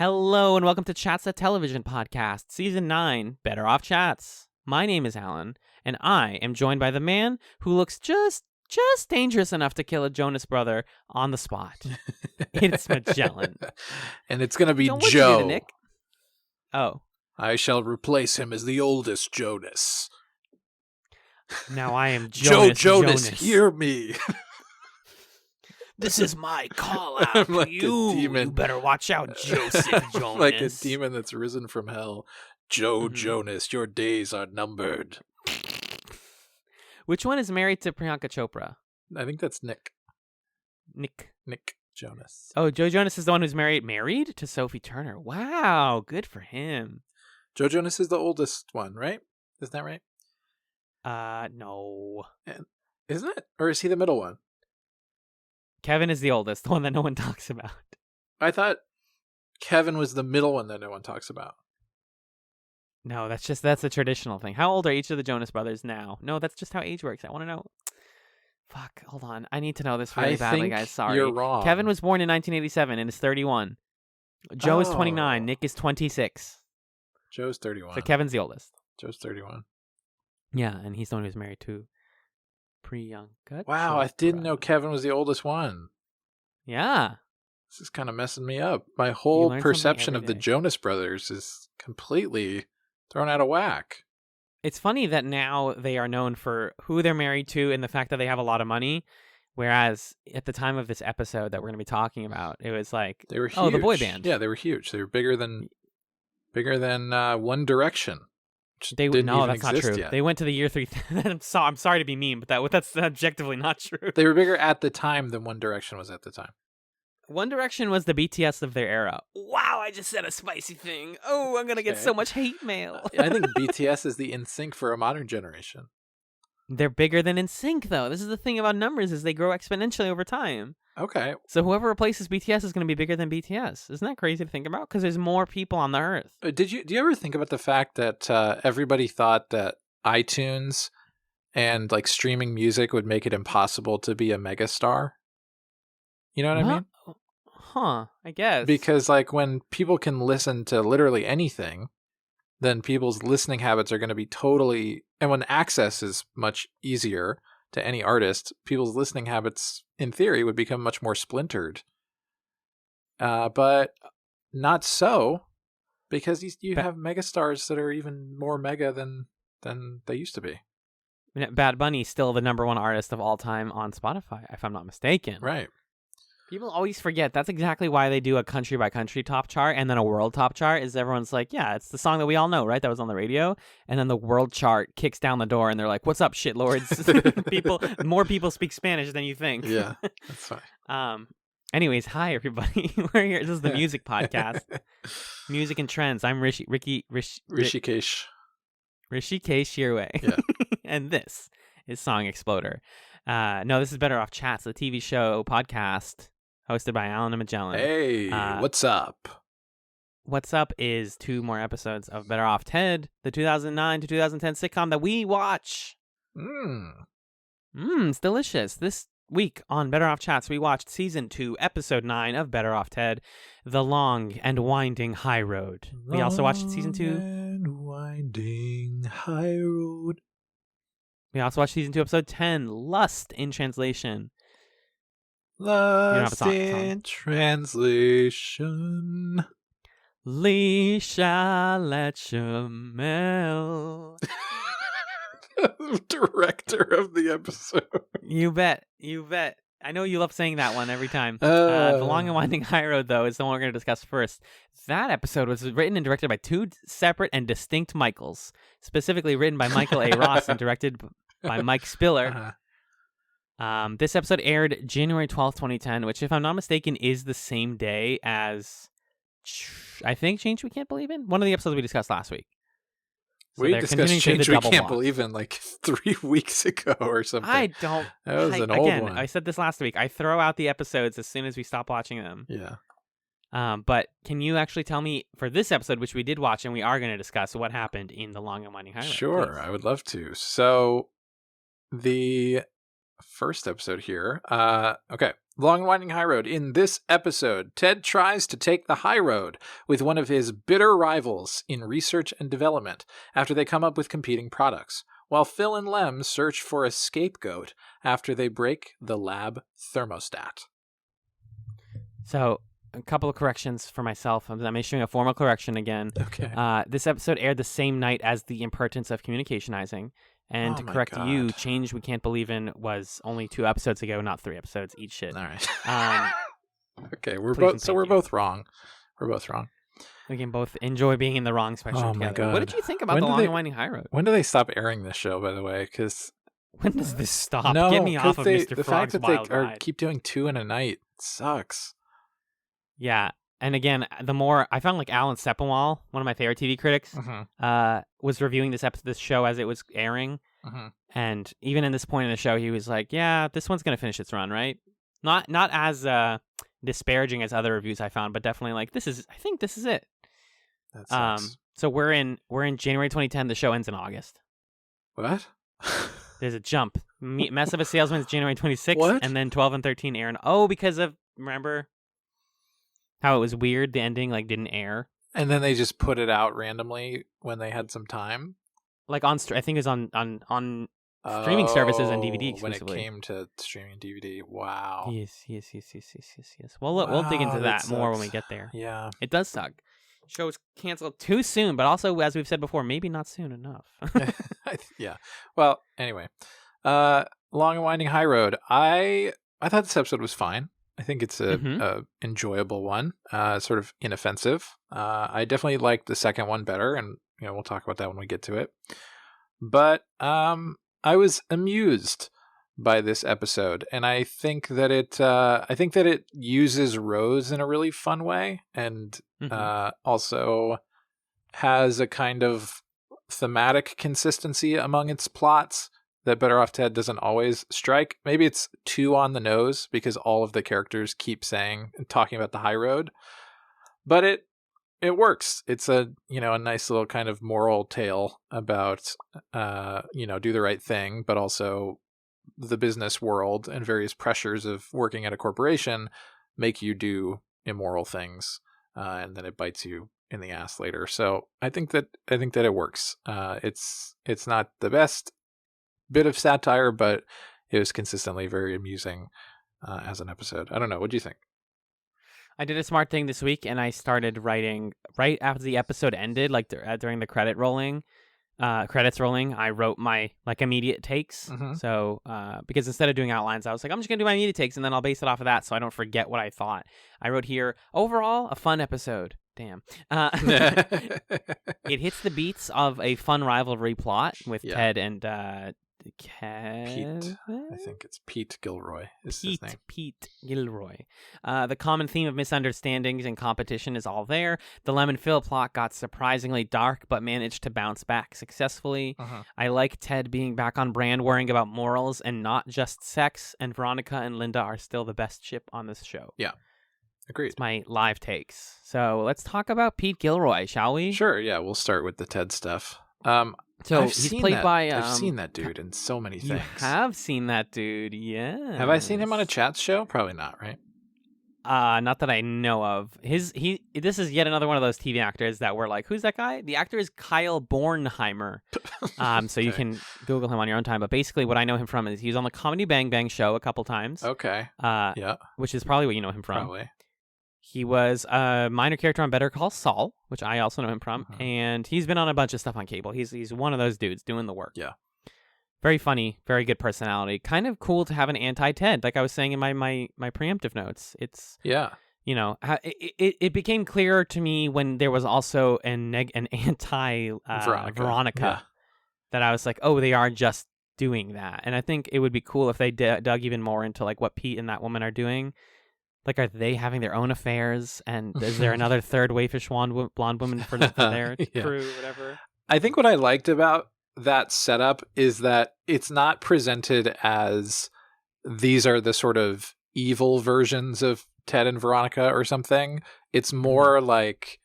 Hello and welcome to Chats, a television podcast, season 9, Better Off Chats. My name is Alan, and I am joined by the man who looks just dangerous enough to kill a Jonas brother on the spot. It's Magellan. And it's going to be Don't want Joe. you to, Nick. Oh, I shall replace him as the oldest Jonas. now I am Jonas. Jonas, hear me. This is my call out I'm to like a you. demon. You better watch out, Joseph Jonas. Like a demon that's risen from hell. Joe Mhm. Jonas, your days are numbered. Which one is married to Priyanka Chopra? I think that's Nick Nick. Jonas. Oh, Joe Jonas is the one who's married to Sophie Turner. Wow, good for him. Joe Jonas is the oldest one, right? Isn't that right? No. Isn't it? Or is he the middle one? Kevin is the oldest, the one that no one talks about. I thought Kevin was the middle one that no one talks about. No, that's a traditional thing. How old are each of the Jonas brothers now? No, that's just how age works. I want to know. Fuck, hold on. I need to know this really badly, think guys. Sorry. you're wrong. Kevin was born in 1987 and is 31. Joe is 29. Oh. Nick is 26. Joe's 31. So Kevin's the oldest. Joe's 31. Yeah, and he's the one who's married to Priyanka. Wow, I Chopra. didn't know Kevin was the oldest one. Yeah. This is kind of messing me up. My You whole learn something perception every of the day. Jonas Brothers is completely thrown out of whack. It's funny that now they are known for who they're married to and the fact that they have a lot of money. Whereas at the time of this episode that we're going to be talking about, it was like, They were huge. oh, the boy band. Yeah, they were huge. They were bigger than One Direction. Which They didn't no, even that's not exist true. yet. They went to the year 3000. I'm sorry to be mean, but that's objectively not true. They were bigger at the time than One Direction was at the time. One Direction was the BTS of their era. Wow, I just said a spicy thing. Oh, I'm gonna get Okay. so much hate mail. I think BTS is the NSYNC for a modern generation. They're bigger than NSYNC, though. This is the thing about numbers: is they grow exponentially over time. Okay. So whoever replaces BTS is going to be bigger than BTS. Isn't that crazy to think about? Because there's more people on the earth. Do you ever think about the fact that everybody thought that iTunes and like streaming music would make it impossible to be a megastar? You know what I mean? Huh, I guess. Because like when people can listen to literally anything, then people's listening habits are going to be totally, and when access is much easier to any artist, people's listening habits in theory would become much more splintered. But not so, because you have megastars that are even more mega than they used to be. Bad Bunny's still the number one artist of all time on Spotify, if I'm not mistaken. Right. People always forget that's exactly why they do a country by country top chart and then a world top chart. Is everyone's like, yeah, it's the song that we all know, right? That was on the radio, and then the world chart kicks down the door, and they're like, "What's up, shitlords?" More people speak Spanish than you think. Yeah, that's fine. Anyways, hi everybody. We're here. This is the music podcast, music and trends. I'm Rishikesh Shirway. Yeah. And this is Song Exploder. No, this is Better Off Chats, the TV show podcast hosted by Alan and Magellan. Hey, what's up? What's up is 2 more episodes of Better Off Ted, the 2009 to 2010 sitcom that we watch. It's delicious. This week on Better Off Chats, we watched season 2, episode 9 of Better Off Ted, The Long and Winding High Road. We also watched season 2. Long and winding high road. We also watched season 2, episode 10, Lust in Translation. Lost in translation. Leisha Lechamel. Director of the episode. You bet. I know you love saying that one every time. The Long and Winding High Road, though, is the one we're going to discuss first. That episode was written and directed by 2 separate and distinct Michaels. Specifically written by Michael A. Ross and directed by Mike Spiller. This episode aired January 12th, 2010, which, if I'm not mistaken, is the same day as, I think, Change We Can't Believe In? One of the episodes we discussed last week. So we discussed Change We Can't block. Believe In like 3 weeks ago or something. That was an old one. I said this last week. I throw out the episodes as soon as we stop watching them. Yeah. But can you actually tell me, for this episode, which we did watch and we are going to discuss, what happened in The Long and Winding High Road? Sure, please? I would love to. So, the first episode here, okay, Long and Winding High Road. In this episode, Ted tries to take the high road with one of his bitter rivals in research and development after they come up with competing products, while Phil and Lem search for a scapegoat after they break the lab thermostat. So, a couple of corrections for myself. I'm issuing a formal correction again. Okay. This episode aired the same night as The Impertinence of Communicationizing. And to correct you, Change We Can't Believe In was only 2 episodes ago, not 3 episodes. Eat shit. All right. Okay, we're both wrong. We're both wrong. We can both enjoy being in the wrong spectrum together. My God. What did you think about The Long and Winding High Road? When do they stop airing this show, by the way? Because when does this stop? No, Get me off of Mr. The Frog's fact that Wild they Ride. keep doing 2 in a night sucks. Yeah. And again, the more I found like Alan Sepinwall, one of my favorite TV critics, was reviewing this show as it was airing. And even in this point in the show, he was like, "Yeah, this one's gonna finish its run, right?" Not as disparaging as other reviews I found, but definitely like I think this is it. That sucks. So we're in January 2010. The show ends in August. What? There's a jump. Mess of a Salesman is January 26th, What? and then 12 and 13 air. Because of remember how it was weird. The ending like didn't air. And then they just put it out randomly when they had some time. Like I think it was on streaming services and DVD exclusively. When it came to streaming DVD. Wow. Yes. Well, we'll dig into that more when we get there. Yeah. It does suck. Show was canceled too soon, but also, as we've said before, maybe not soon enough. Yeah. Well, anyway. Long and Winding High Road. I thought this episode was fine. I think it's a enjoyable one. Sort of inoffensive. I definitely liked the second one better, and we'll talk about that when we get to it. But I was amused by this episode, and I think that it uses Rose in a really fun way, and also has a kind of thematic consistency among its plots that Better Off Ted doesn't always strike. Maybe it's too on the nose because all of the characters keep saying and talking about the high road, but it works. It's a nice little kind of moral tale about do the right thing, but also the business world and various pressures of working at a corporation make you do immoral things, and then it bites you in the ass later. So I think that it works. It's not the best bit of satire, but it was consistently very amusing as an episode. I don't know. What do you think? I did a smart thing this week, and I started writing right after the episode ended, like during the credits rolling. I wrote my immediate takes. So because instead of doing outlines, I was like, I'm just gonna do my immediate takes, and then I'll base it off of that, so I don't forget what I thought. I wrote here, overall, a fun episode. Damn. It hits the beats of a fun rivalry plot with Ted and Pete. I think it's Pete Gilroy is his name. Pete Gilroy. The common theme of misunderstandings and competition is all there. The Lem and Phil plot got surprisingly dark, but managed to bounce back successfully. I like Ted being back on brand, worrying about morals and not just sex, and Veronica and Linda are still the best ship on this show. Yeah. Agreed. It's my live takes. So let's talk about Pete Gilroy, shall we? Sure, yeah. We'll start with the Ted stuff. So he's played by... I've seen that dude in so many things. You have seen that dude, yeah. Have I seen him on a chat show? Probably not, right? Not that I know of. This is yet another one of those TV actors that were like, who's that guy? The actor is Kyle Bornheimer. So you can Google him on your own time. But basically what I know him from is he was on the Comedy Bang Bang show a couple times. Okay. Yeah. Which is probably what you know him from. Probably. He was a minor character on Better Call Saul, which I also know him from, and he's been on a bunch of stuff on cable. He's one of those dudes doing the work. Yeah. Very funny, very good personality. Kind of cool to have an anti-Ted, like I was saying in my preemptive notes. It's it became clearer to me when there was also an anti Veronica that I was like, oh, they are just doing that, and I think it would be cool if they dug even more into like what Pete and that woman are doing. Like, are they having their own affairs? And is there another third waifish blonde woman for their crew, whatever? I think what I liked about that setup is that it's not presented as these are the sort of evil versions of Ted and Veronica or something. It's more like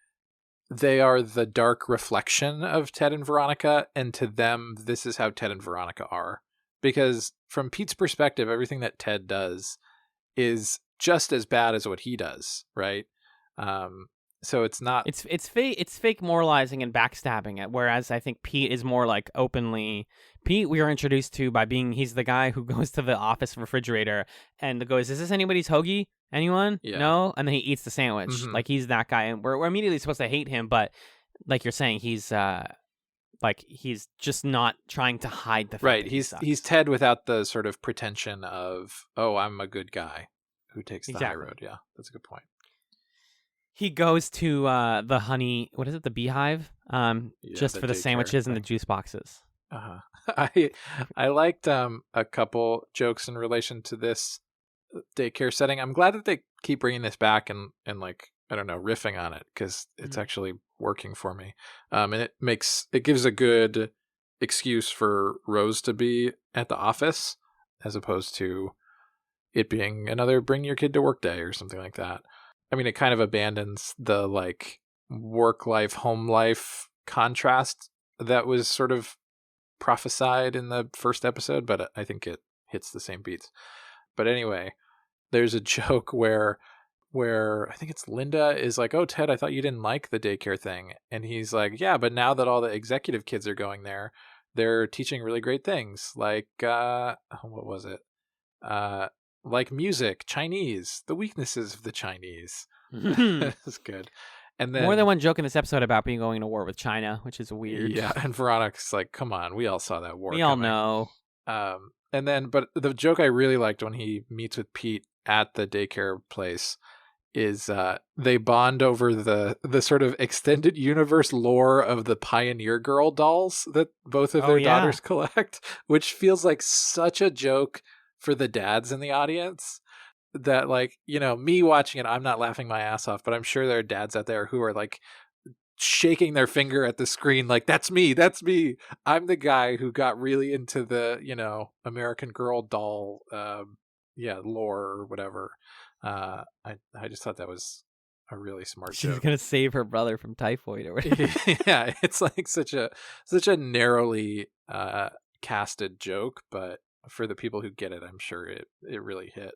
they are the dark reflection of Ted and Veronica, and to them, this is how Ted and Veronica are. Because from Pete's perspective, everything that Ted does is just as bad as what he does, right? So it's not. It's fake moralizing and backstabbing it. Whereas I think Pete is more like openly. Pete, we are introduced to by being he's the guy who goes to the office refrigerator and goes, "Is this anybody's hoagie? Anyone? Yeah. No?" And then he eats the sandwich. Mhm. Like he's that guy, and we're immediately supposed to hate him. But like you're saying, he's he's just not trying to hide the fact Right. that He's Ted without the sort of pretension of, oh, I'm a good guy who takes the high Exactly. road. Yeah, that's a good point. He goes to the honey, what is it, the beehive? Just for the daycare sandwiches and the thing. juice boxes. I liked a couple jokes in relation to this daycare setting. I'm glad that they keep bringing this back and like, I don't know, riffing on it, because it's actually working for me. And it gives a good excuse for Rose to be at the office as opposed to it being another bring your kid to work day or something like that. I mean, it kind of abandons the like work life, home life contrast that was sort of prophesied in the first episode, but I think it hits the same beats. But anyway, there's a joke where I think it's Linda is like, "Oh, Ted, I thought you didn't like the daycare thing." And he's like, "Yeah, but now that all the executive kids are going there, they're teaching really great things. Like what was it? Like music, Chinese, the weaknesses of the Chinese." That's good. And then more than one joke in this episode about being going to war with China, which is weird. Yeah, and Veronica's like, "Come on, we all saw that war. We all coming." know. And then, but the joke I really liked when he meets with Pete at the daycare place is they bond over the sort of extended universe lore of the Pioneer Girl dolls that both of their daughters collect, which feels like such a joke for the dads in the audience. That, like, you know, me watching it, I'm not laughing my ass off, but I'm sure there are dads out there who are like shaking their finger at the screen like, that's me, I'm the guy who got really into the, you know, American Girl doll lore or whatever. I just thought that was a really smart She's joke. gonna save her brother from typhoid or whatever. Yeah, it's like such a narrowly casted joke, but for the people who get it, I'm sure it really hit.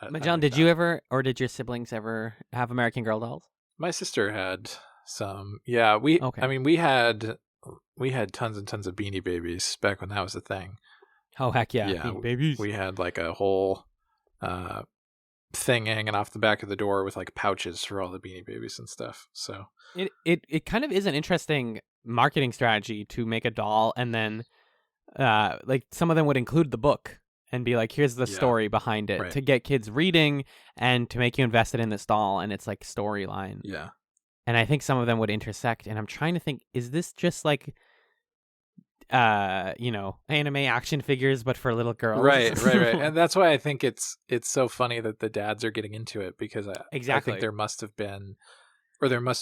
And John, did you ever, or did your siblings ever have American Girl dolls? My sister had some. Yeah, Okay. I mean, we had tons and tons of Beanie Babies back when that was a thing. Oh heck yeah, Yeah, Beanie Babies. We had like a whole thing hanging off the back of the door with like pouches for all the Beanie Babies and stuff. So it kind of is an interesting marketing strategy to make a doll, and then like some of them would include the book and be like, here's the story behind it, to get kids reading and to make you invested in this doll, and it's like storyline. Yeah. And I think some of them would intersect, and I'm trying to think, is this just like you know, anime action figures but for little girls? Right. And that's why I think it's so funny that the dads are getting into it, because I think there must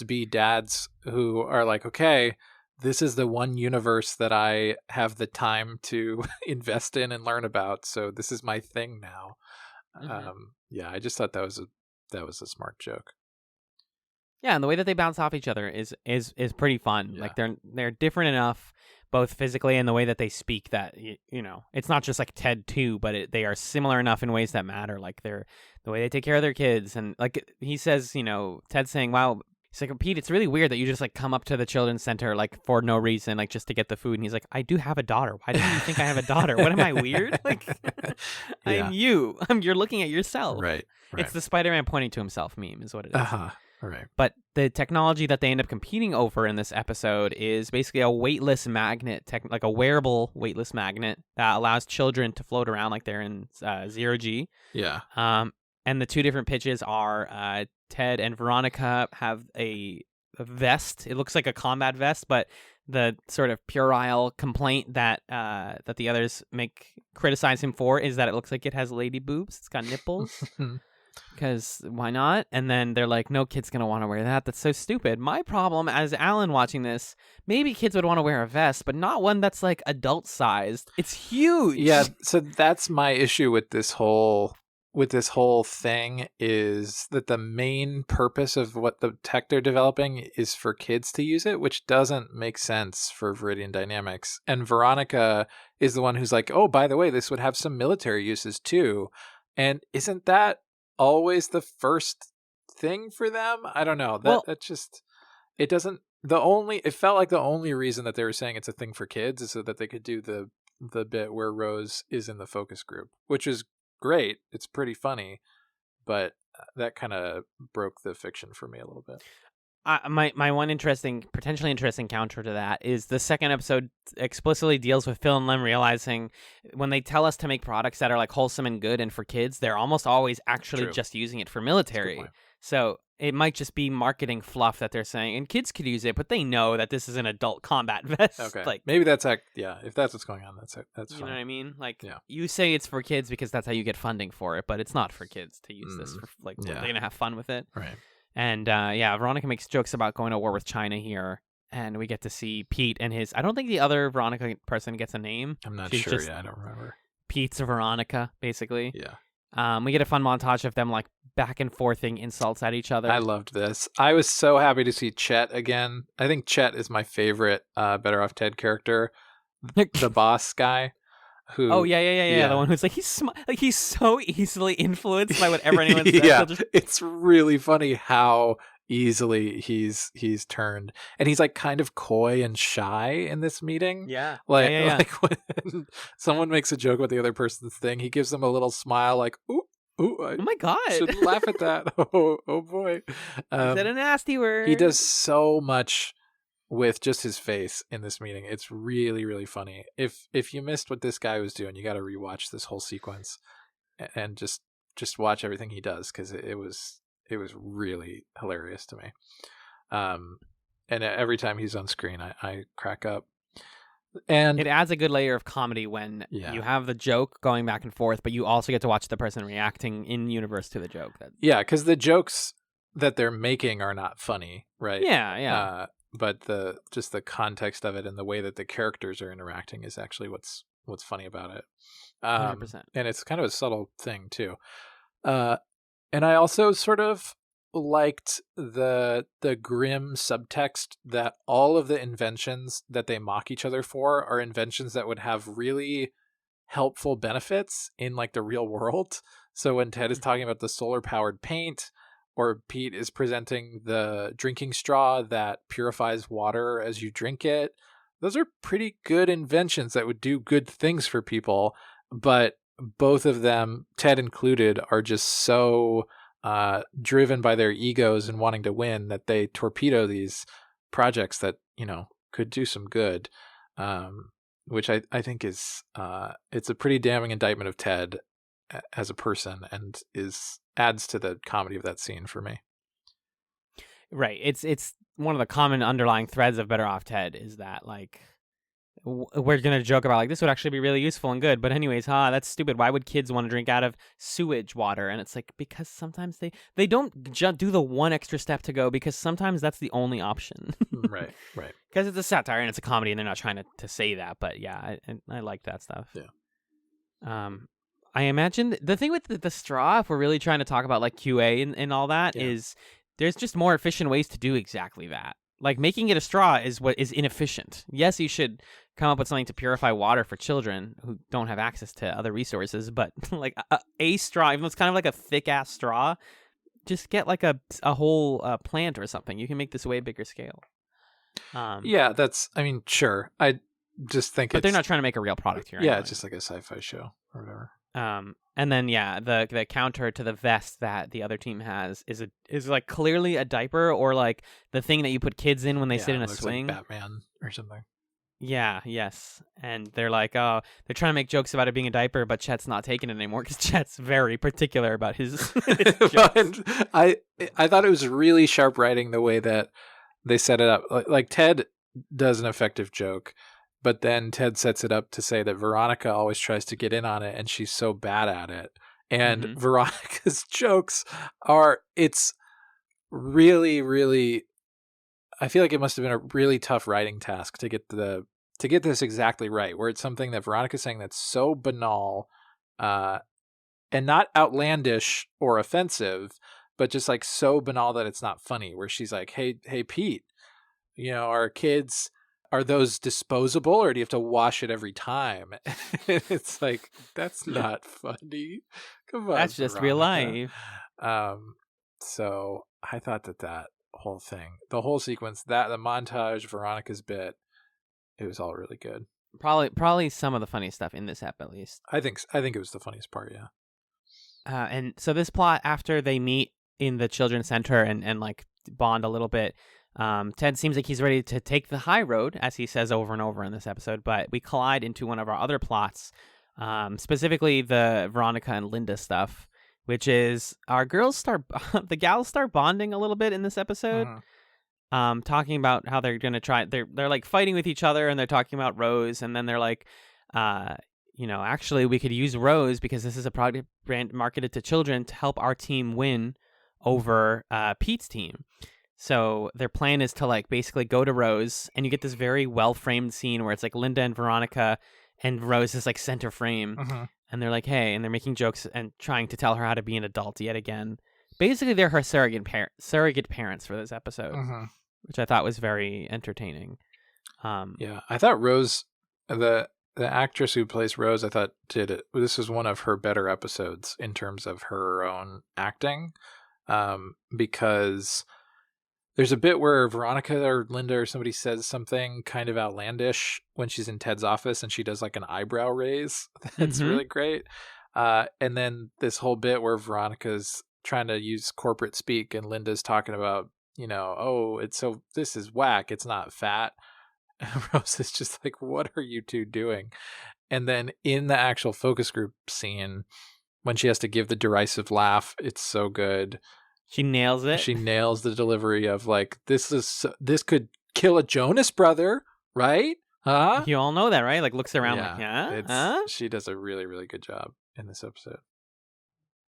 be dads who are like, okay, this is the one universe that I have the time to invest in and learn about, so this is my thing now. Yeah, I just thought that was a smart joke. Yeah, and the way that they bounce off each other is pretty fun. Yeah. Like they're different enough, both physically and the way that they speak, that you know, it's not just like Ted 2, but they are similar enough in ways that matter. Like the way they take care of their kids, and like he says, you know, Ted's saying, "Wow." He's like, "Pete, it's really weird that you just like come up to the children's center like for no reason, like just to get the food." And he's like, "I do have a daughter. Why don't you think I have a daughter? What am I, weird? Like, I'm you. You're looking at yourself." Right. It's the Spider-Man pointing to himself meme is what it is. Right. But the technology that they end up competing over in this episode is basically a weightless magnet, like a wearable weightless magnet that allows children to float around like they're in zero G. Yeah. And the two different pitches are Ted and Veronica have a vest. It looks like a combat vest, but the sort of puerile complaint that the others criticize him for is that it looks like it has lady boobs. It's got nipples. Because why not? And then they're like, no kid's going to want to wear that. That's so stupid. My problem as Alan watching this, maybe kids would want to wear a vest, but not one that's like adult sized. It's huge. Yeah. So that's my issue with this whole thing, is that the main purpose of what the tech they're developing is for kids to use it, which doesn't make sense for Viridian Dynamics. And Veronica is the one who's like, oh, by the way, this would have some military uses too. And isn't that always the first thing for them. I don't know. Well, That just, it doesn't, it felt like the only reason that they were saying it's a thing for kids is so that they could do the bit where Rose is in the focus group, which is great. It's pretty funny, but that kind of broke the fiction for me a little bit. my one potentially interesting counter to that is the second episode explicitly deals with Phil and Lem realizing when they tell us to make products that are like wholesome and good and for kids, they're almost always actually True. just using it for military. So it might just be marketing fluff that they're saying, and kids could use it, but they know that this is an adult combat vest. Okay, Like, maybe if that's what's going on, that's fine. you know what I mean? Like, Yeah. you say it's for kids because that's how you get funding for it, but it's not for kids to use this for, like, Yeah. they're gonna have fun with it. Right. And Veronica makes jokes about going to war with China here, and we get to see Pete and his. I don't think the other Veronica person gets a name. I'm not She's sure. just Yeah, I don't remember. Pete's Veronica, basically. Yeah. We get a fun montage of them like back and forthing insults at each other. I loved this. I was so happy to see Chet again. I think Chet is my favorite Better Off Ted character, the boss guy. Who? Oh yeah. The one who's like he's so easily influenced by whatever anyone says. Yeah, it's really funny how easily he's turned, and he's like kind of coy and shy in this meeting. Yeah, like when someone makes a joke about the other person's thing, he gives them a little smile, like ooh. Oh my god! Shouldn't laugh at that. Oh boy! I said a nasty word. He does so much with just his face in this meeting. It's really, really funny. If you missed what this guy was doing, you got to rewatch this whole sequence and just watch everything he does, because it was really hilarious to me. And every time he's on screen, I crack up. And it adds a good layer of comedy when you have the joke going back and forth, but you also get to watch the person reacting in universe to the joke. Yeah, because the jokes that they're making are not funny, right? Yeah. But the context of it and the way that the characters are interacting is actually what's funny about it. 100%. And it's kind of a subtle thing too. And I also sort of liked the grim subtext that all of the inventions that they mock each other for are inventions that would have really helpful benefits in like the real world. So when Ted is talking about the solar powered paint, or Pete is presenting the drinking straw that purifies water as you drink it, those are pretty good inventions that would do good things for people. But both of them, Ted included, are just so driven by their egos and wanting to win that they torpedo these projects that, could do some good, which I think is it's a pretty damning indictment of Ted as a person, and adds to the comedy of that scene for me. Right. It's one of the common underlying threads of Better Off Ted is that, like, we're going to joke about, like, this would actually be really useful and good. But anyways, that's stupid. Why would kids want to drink out of sewage water? And it's like, because sometimes they don't do the one extra step to go, because sometimes that's the only option. Right. Because it's a satire and it's a comedy and they're not trying to say that. But yeah, I like that stuff. Yeah. I imagine the thing with the straw, if we're really trying to talk about like QA and all that, is there's just more efficient ways to do exactly that. Like, making it a straw is what is inefficient. Yes, you should come up with something to purify water for children who don't have access to other resources, but like a straw, even though it's kind of like a thick ass straw, just get like a whole plant or something. You can make this way bigger scale. Yeah, sure. I just think but they're not trying to make a real product here. Yeah, anyway. It's just like a sci-fi show or whatever. And then the counter to the vest that the other team has is like clearly a diaper, or like the thing that you put kids in when they sit in a swing. Like Batman or something. Yeah, yes. And they're like, oh, they're trying to make jokes about it being a diaper, but Chet's not taking it anymore because Chet's very particular about his jokes. I thought it was really sharp writing the way that they set it up. Like Ted does an effective joke, but then Ted sets it up to say that Veronica always tries to get in on it and she's so bad at it. And Veronica's jokes it's really, really, I feel like it must have been a really tough writing task to get this exactly right, where it's something that Veronica's saying that's so banal, and not outlandish or offensive, but just like so banal that it's not funny, where she's like, hey Pete, our kids, are those disposable, or do you have to wash it every time? It's like, that's not funny. Come on, that's just real life. So I thought that whole thing, the whole sequence, the montage, Veronica's bit, it was all really good. Probably some of the funniest stuff in this ep, at least. I think it was the funniest part. Yeah. And so this plot, after they meet in the children's center and like bond a little bit, Ted seems like he's ready to take the high road, as he says over and over in this episode. But we collide into one of our other plots, specifically the Veronica and Linda stuff, which is our the gals start bonding a little bit in this episode. Talking about how they're gonna try. They're like fighting with each other, and they're talking about Rose, and then they're like, actually, we could use Rose because this is a product brand marketed to children to help our team win over Pete's team. So their plan is to like basically go to Rose, and you get this very well framed scene where it's like Linda and Veronica, and Rose is like center frame, and they're like, hey, and they're making jokes and trying to tell her how to be an adult yet again. Basically, they're her surrogate parents for this episode, which I thought was very entertaining. Yeah, I thought Rose, the actress who plays Rose, I thought did it. This was one of her better episodes in terms of her own acting, because there's a bit where Veronica or Linda or somebody says something kind of outlandish when she's in Ted's office, and she does like an eyebrow raise. That's really great. And then this whole bit where Veronica's trying to use corporate speak, and Linda's talking about, this is whack. It's not fat. And Rose is just like, what are you two doing? And then in the actual focus group scene, when she has to give the derisive laugh, it's so good. She nails it. She nails the delivery of like, this could kill a Jonas brother, right? Huh? You all know that, right? Like looks around like, yeah. She does a really, really good job in this episode.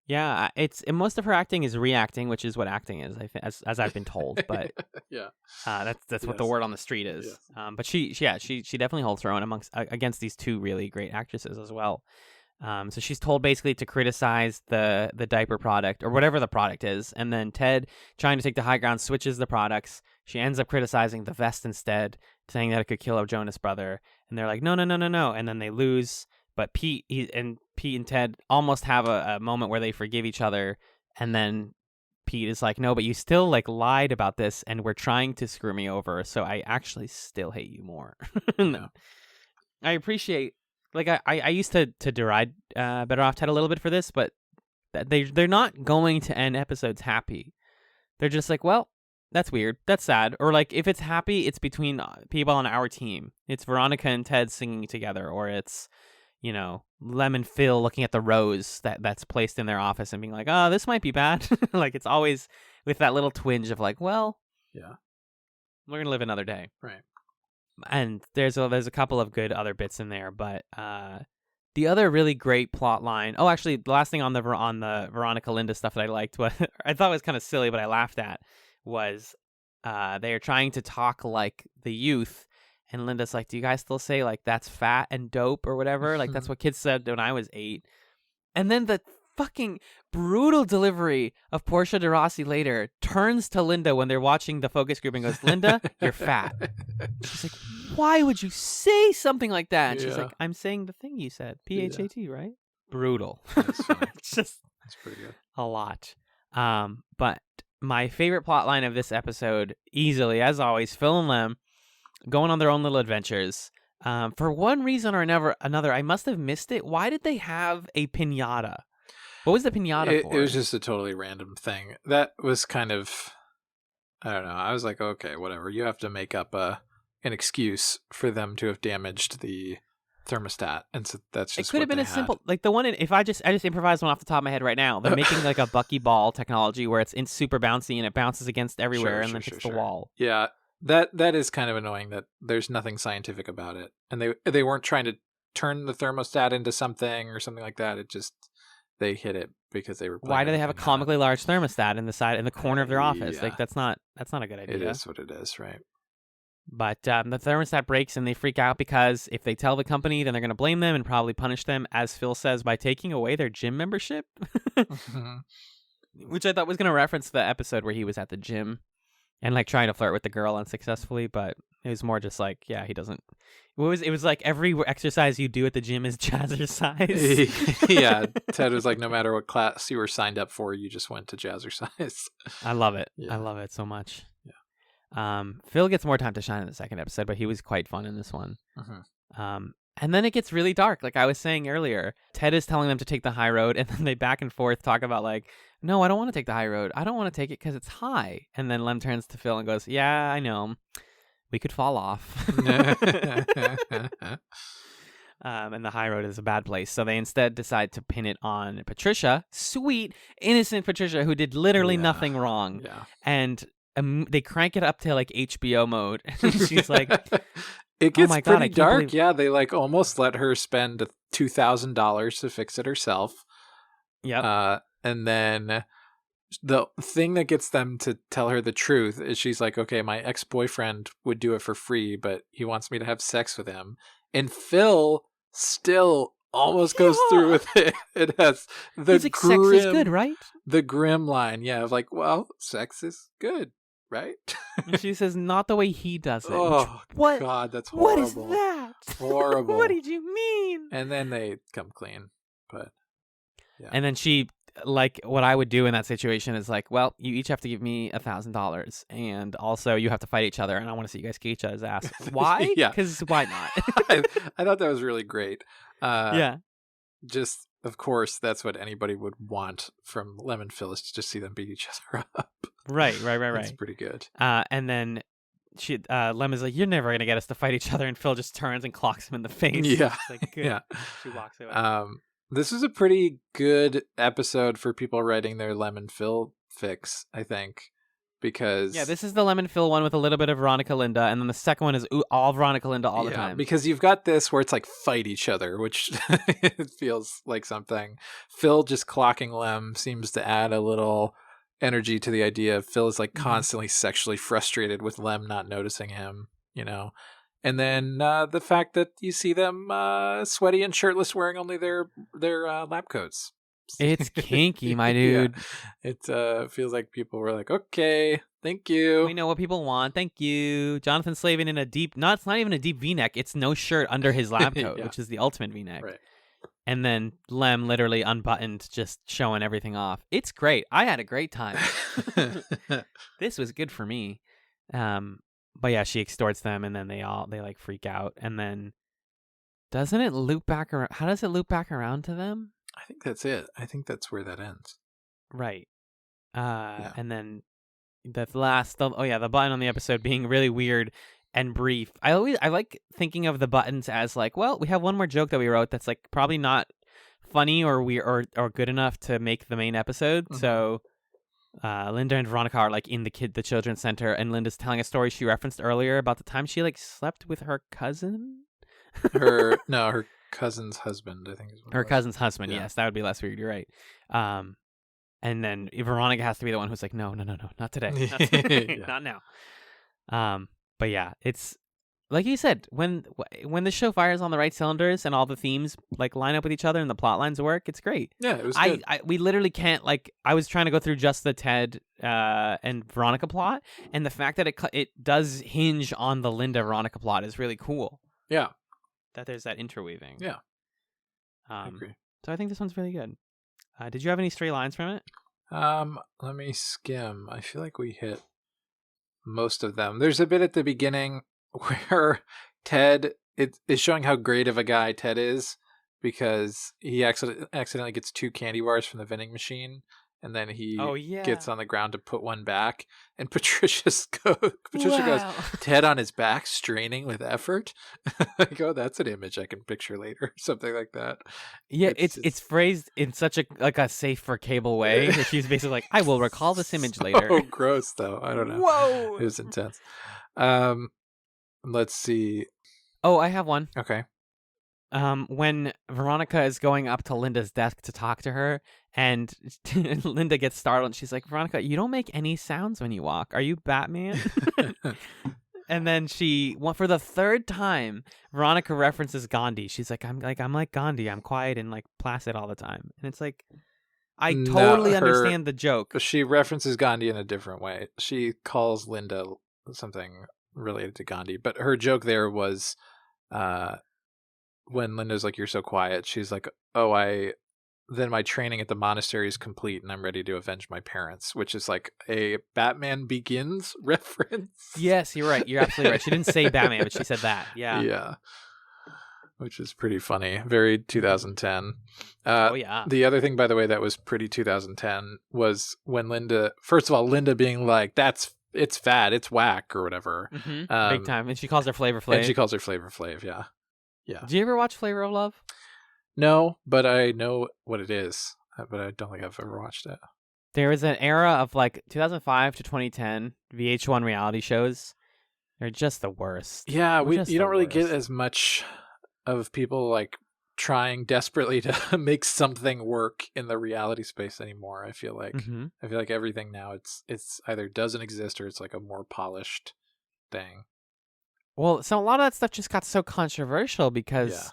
Yeah, most of her acting is reacting, which is what acting is, I think, as I've been told. But yeah, that's what the word on the street is. Yes. But she definitely holds her own against these two really great actresses as well. So she's told basically to criticize the diaper product or whatever the product is, and then Ted, trying to take the high ground, switches the products. She ends up criticizing the vest instead, saying that it could kill a Jonas brother, and they're like, no, and then they lose. But Pete and Ted almost have a moment where they forgive each other, and then Pete is like, no, but you still like lied about this, and were trying to screw me over, so I actually still hate you more. No. I appreciate, like, I used to deride Better Off Ted a little bit for this, but they're not going to end episodes happy. They're just like, well, that's weird, that's sad, or like if it's happy, it's between people on our team. It's Veronica and Ted singing together, or it's Lem and Phil looking at the rose that's placed in their office and being like, oh, this might be bad. Like it's always with that little twinge of like, well, yeah, we're gonna live another day, right? And there's a couple of good other bits in there, but the other really great plot line. Oh, actually, the last thing on the Veronica Linda stuff that I liked, what I thought was kind of silly, but I laughed at, was they are trying to talk like the youth. And Linda's like, do you guys still say, like, that's fat and dope or whatever? Like, that's what kids said when I was 8. And then the fucking brutal delivery of Portia de Rossi later turns to Linda when they're watching the focus group and goes, Linda, you're fat. She's like, why would you say something like that? And she's like, I'm saying the thing you said. P-H-A-T, right? Brutal. It's just that's pretty good. A lot. But my favorite plot line of this episode, easily, as always, Phil and Lem going on their own little adventures. For one reason or another, I must have missed it. Why did they have a piñata? What was the piñata for? It was just a totally random thing. That was kind of, I don't know. I was like, okay, whatever. You have to make up an excuse for them to have damaged the thermostat, and so that's just. It could have been simple, like the one. If I just improvised one off the top of my head right now. They're making like a buckyball technology where it's super bouncy and it bounces against everywhere and then hits the wall. Yeah. That is kind of annoying that there's nothing scientific about it, and they weren't trying to turn the thermostat into something or something like that. It just they hit it because they were. Why do they have a comically large thermostat in the corner of their office? Yeah. Like that's not a good idea. It is what it is, right? But the thermostat breaks and they freak out because if they tell the company, then they're going to blame them and probably punish them, as Phil says, by taking away their gym membership, which I thought was going to reference the episode where he was at the gym. And like trying to flirt with the girl unsuccessfully, but It was more just like, yeah, he doesn't. It was like every exercise you do at the gym is jazzercise. Yeah, Ted was like, no matter what class you were signed up for, you just went to jazzercise. I love it. Yeah. I love it so much. Yeah. Phil gets more time to shine in the second episode, but he was quite fun in this one. Mm-hmm. And then it gets really dark. Like I was saying earlier, Ted is telling them to take the high road, and then they back and forth talk about like, no, I don't want to take the high road. I don't want to take it because it's high. And then Lem turns to Phil and goes, yeah, I know. We could fall off. And the high road is a bad place. So they instead decide to pin it on Patricia, sweet, innocent Patricia, who did literally nothing wrong. Yeah. And they crank it up to like HBO mode. And she's like, it gets my God, pretty dark. Yeah, they like almost let her spend $2,000 to fix it herself. Yep. And then the thing that gets them to tell her the truth is she's like, okay, my ex-boyfriend would do it for free, but he wants me to have sex with him. And Phil still almost goes through with it. It has the He's like, grim, sex is good, right? The grim line, of like, well, sex is good, right? And she says, not the way he does it. Oh, what? God, that's horrible. What is that? Horrible. What did you mean? And then they come clean, but yeah. And then she, like, what I would do in that situation is like, well, you each have to give me $1,000, and also you have to fight each other, and I want to see you guys kick each other's ass. Why? Yeah. Because why not? I thought that was really great. Yeah. Just, of course, that's what anybody would want from Lem and Phil, is to just see them beat each other up. Right. That's pretty good. And then Lem is like, you're never going to get us to fight each other, and Phil just turns and clocks him in the face. Yeah. It's like, good. Yeah. She walks away. This is a pretty good episode for people writing their Lem and Phil fics, I think, because... Yeah, this is the Lem and Phil one with a little bit of Veronica Linda, and then the second one is all Veronica Linda all the time. Because you've got this where it's like fight each other, which it feels like something. Phil just clocking Lem seems to add a little energy to the idea. Phil is like constantly sexually frustrated with Lem not noticing him, And then the fact that you see them sweaty and shirtless, wearing only their lab coats. It's kinky, my dude. Yeah. It feels like people were like, okay, thank you. We know what people want. Thank you. Jonathan Slavin in a deep, it's not even a deep V-neck. It's no shirt under his lab coat, which is the ultimate V-neck. Right. And then Lem literally unbuttoned, just showing everything off. It's great. I had a great time. This was good for me. But yeah, she extorts them, and then they like freak out, and then doesn't it loop back around? How does it loop back around to them? I think that's it. I think that's where that ends. Right. And then the button on the episode being really weird and brief. I like thinking of the buttons as like, well, we have one more joke that we wrote that's like probably not funny or weird or good enough to make the main episode. Mm-hmm. So Linda and Veronica are like in the children's center, and Linda's telling a story she referenced earlier about the time she like slept with her cousin. her cousin's husband, I think is what her cousin's husband. Yeah. Yes, that would be less weird. You're right. And then Veronica has to be the one who's like, no, not today, not now. But yeah, it's like you said, when the show fires on the right cylinders and all the themes like line up with each other and the plot lines work, it's great. Yeah, it was good. We literally can't, like, I was trying to go through just the Ted and Veronica plot, and the fact that it does hinge on the Linda Veronica plot is really cool. Yeah, that there's that interweaving. Yeah, I agree. So I think this one's really good. Did you have any stray lines from it? Let me skim. I feel like we hit most of them. There's a bit at the beginning where Ted is showing how great of a guy Ted is, because he accidentally gets 2 candy bars from the vending machine, and then he gets on the ground to put one back, and Patricia goes, Ted on his back straining with effort. I go, that's an image I can picture later, something like that. Yeah, it's phrased in such a safe for cable way. She's basically like, I will recall this image later. Oh, gross though. I don't know. Whoa, it was intense. Let's see. Oh, I have one. Okay. When Veronica is going up to Linda's desk to talk to her, and Linda gets startled, and she's like, Veronica, you don't make any sounds when you walk. Are you Batman? And then for the third time, Veronica references Gandhi. She's like, I'm like Gandhi. I'm quiet and like placid all the time. And it's like, I totally understand the joke. She references Gandhi in a different way. She calls Linda something related to Gandhi. But her joke there was when Linda's like, "You're so quiet," she's like, "Oh, then my training at the monastery is complete and I'm ready to avenge my parents," which is like a Batman Begins reference. Yes, you're right. You're absolutely right. She didn't say Batman, but she said that. Yeah. Yeah. Which is pretty funny. Very 2010. Yeah. The other thing, by the way, that was pretty 2010 was when first of all, Linda being like, it's fat, it's whack, or whatever. Big time. And she calls her Flavor Flav. And she calls her Flavor Flav, yeah. Yeah. Did you ever watch Flavor of Love? No, but I know what it is. But I don't think I've ever watched it. There was an era of like 2005 to 2010 VH1 reality shows. They're just the worst. Yeah, you don't really get as much of people like trying desperately to make something work in the reality space anymore. I feel like everything now it's either doesn't exist or it's like a more polished thing. Well, so a lot of that stuff just got so controversial because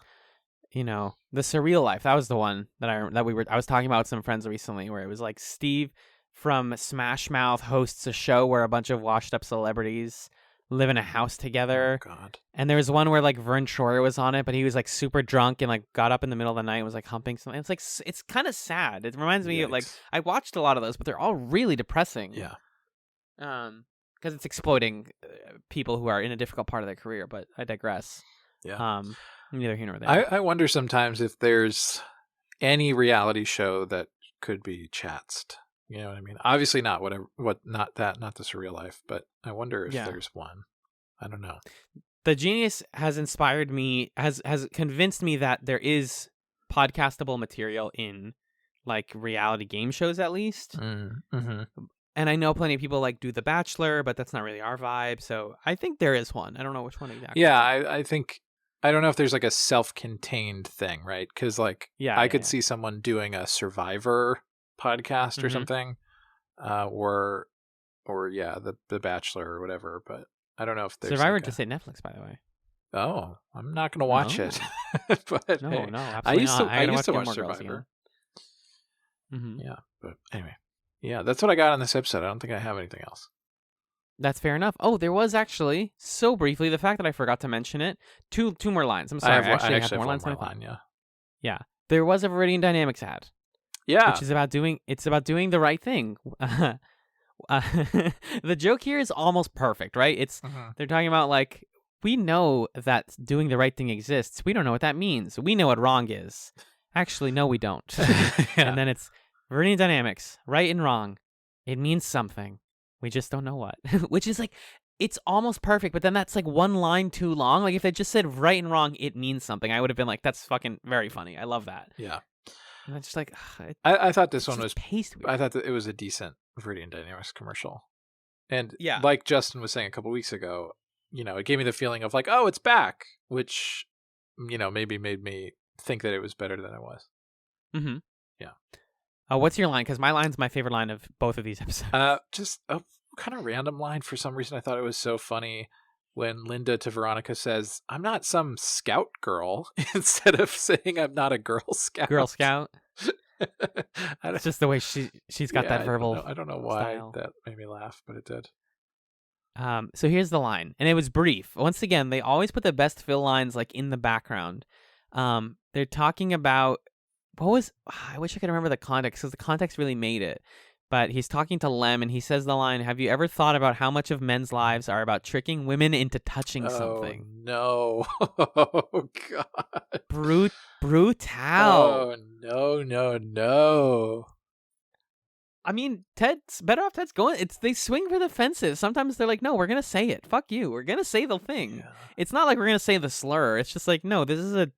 you know, The Surreal Life. That was the one that I was talking about with some friends recently, where it was like Steve from Smash Mouth hosts a show where a bunch of washed up celebrities live in a house together. Oh, God. And there was one where like Vern Troyer was on it, but he was like super drunk and like got up in the middle of the night and was like humping something. It's like it's kind of sad. It reminds me of like I watched a lot of those, but they're all really depressing. Yeah. Because it's exploiting people who are in a difficult part of their career. But I digress. Yeah. Neither here nor there. I wonder sometimes if there's any reality show that could be chatsed. You know what I mean? Obviously not not The Surreal Life, but I wonder if there's one. I don't know. The Genius has inspired me, has convinced me that there is podcastable material in like reality game shows at least. Mm-hmm. And I know plenty of people like do The Bachelor, but that's not really our vibe. So I think there is one. I don't know which one exactly. Yeah, I think I don't know if there's like a self-contained thing, right? Because like I could see someone doing a Survivor podcast or something, or the Bachelor or whatever. But I don't know if there's Survivor just hit Netflix, by the way. Oh, I'm not gonna watch it. But no, absolutely I used to watch Gilmore Survivor. Girls, Yeah, but anyway, yeah, that's what I got on this episode. I don't think I have anything else. That's fair enough. Oh, there was actually, so briefly, the fact that I forgot to mention it. Two more lines. I'm sorry. I actually have more lines. Yeah. There was a Viridian Dynamics ad. Yeah. Which is about doing the right thing. The joke here is almost perfect, right? They're talking about like, we know that doing the right thing exists. We don't know what that means. We know what wrong is. Actually, no, we don't. And then it's Viridian Dynamics, right and wrong. It means something. We just don't know what. Which is like, it's almost perfect, but then that's like one line too long. Like if they just said right and wrong, it means something, I would have been like, that's fucking very funny. I love that. Yeah. And it's just like, I thought this one was paced weird. I thought that it was a decent Viridian Dynamics commercial. And yeah, like Justin was saying a couple weeks ago, you know, it gave me the feeling of like, oh, it's back, which, you know, maybe made me think that it was better than it was. Mm-hmm. Yeah. What's your line? Because my line's my favorite line of both of these episodes. Just a kind of random line. For some reason, I thought it was so funny when Linda to Veronica says, "I'm not some scout girl," instead of saying, "I'm not a Girl Scout." Girl Scout. It's just the way she's got that verbal. I don't know why style. that made me laugh, but it did. So here's the line, and it was brief. Once again, they always put the best fill lines like in the background. They're talking about I wish I could remember the context because the context really made it. But he's talking to Lem, and he says the line, "Have you ever thought about how much of men's lives are about tricking women into touching something?" No. Oh, God. Brutal. Oh, no. I mean, Ted's going. They swing for the fences. Sometimes they're like, "No, we're gonna say it. Fuck you. We're gonna say the thing." Yeah. It's not like we're gonna say the slur. It's just like, no, this is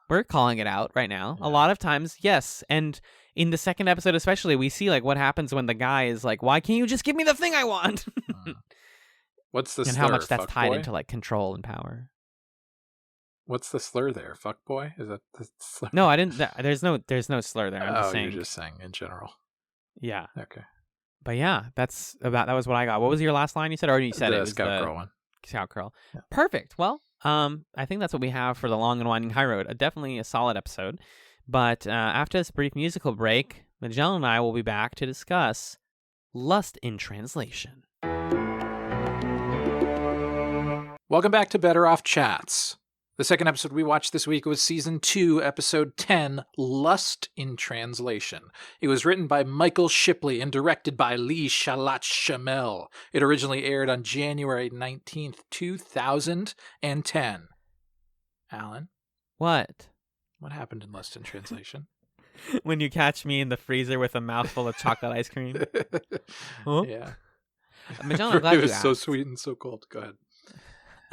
we're calling it out right now. Yeah. A lot of times, yes, and in the second episode especially, we see like what happens when the guy is like, "Why can't you just give me the thing I want?" What's the slur? And how much that's tied boy? Into like control and power. What's the slur there? Fuck boy? Is that the slur? No, I didn't. There's no slur there. I'm just saying. You're just saying in general. Yeah. Okay. But yeah, that was what I got. What was your last line you said? Or you said the it was Scout Girl one. Scout Girl. Yeah. Perfect. Well, I think that's what we have for the Long and Winding High Road. Definitely a solid episode. But after this brief musical break, Magellan and I will be back to discuss Lust in Translation. Welcome back to Better Off Chats. The second episode we watched this week was Season 2, Episode 10, Lust in Translation. It was written by Michael Shipley and directed by Lee Shalat Shamel. It originally aired on January 19th, 2010. Alan? What? What happened in Lust in Translation? When you catch me in the freezer with a mouthful of chocolate ice cream. Huh? Yeah. Magellan, I'm glad it was you so asked. sweet and so cold. Go ahead.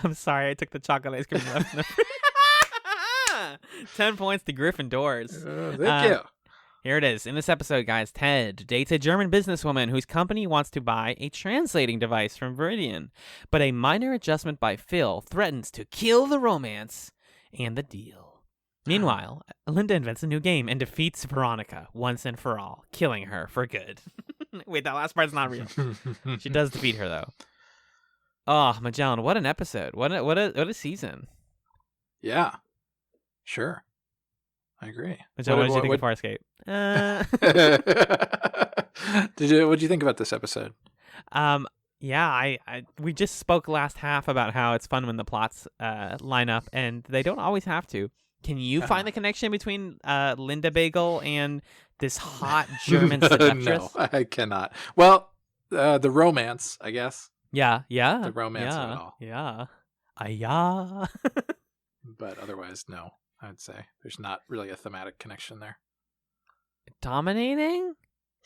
I'm sorry, I took the chocolate ice cream left in the 10 points to Gryffindors. Thank you. Here it is. In this episode, guys, Ted dates a German businesswoman whose company wants to buy a translating device from Viridian. But a minor adjustment by Phil threatens to kill the romance and the deal. Meanwhile, Linda invents a new game and defeats Veronica once and for all, killing her for good. Wait, that last part's not real. She does defeat her, though. Oh, Magellan, what an episode. What a season. Yeah. Sure. I agree. Magellan, what did you think of Farscape? What did you think about this episode? Yeah, we just spoke last half about how it's fun when the plots line up, and they don't always have to. Can you find the connection between Linda Bagel and this hot German seductress? No, I cannot. Well, the romance, I guess. Yeah. The romance of it all. Yeah. Yeah. But otherwise, no, I'd say there's not really a thematic connection there. Dominating?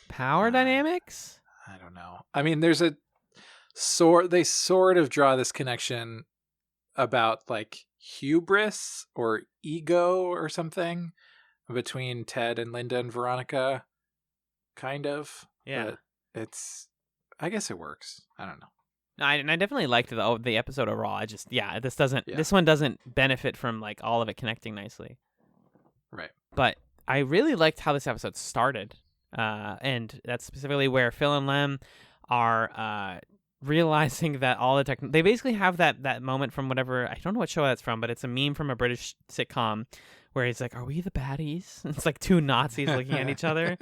Power dynamics? I don't know. I mean, there's they sort of draw this connection about like hubris or ego or something between Ted and Linda and Veronica, kind of. Yeah. But I guess it works. I don't know. I definitely liked the episode overall. This one doesn't benefit from like all of it connecting nicely. Right. But I really liked how this episode started. And that's specifically where Phil and Lem are realizing that all the they basically have that moment from whatever, I don't know what show that's from, but it's a meme from a British sitcom where he's like, "Are we the baddies?" It's like two Nazis looking at each other.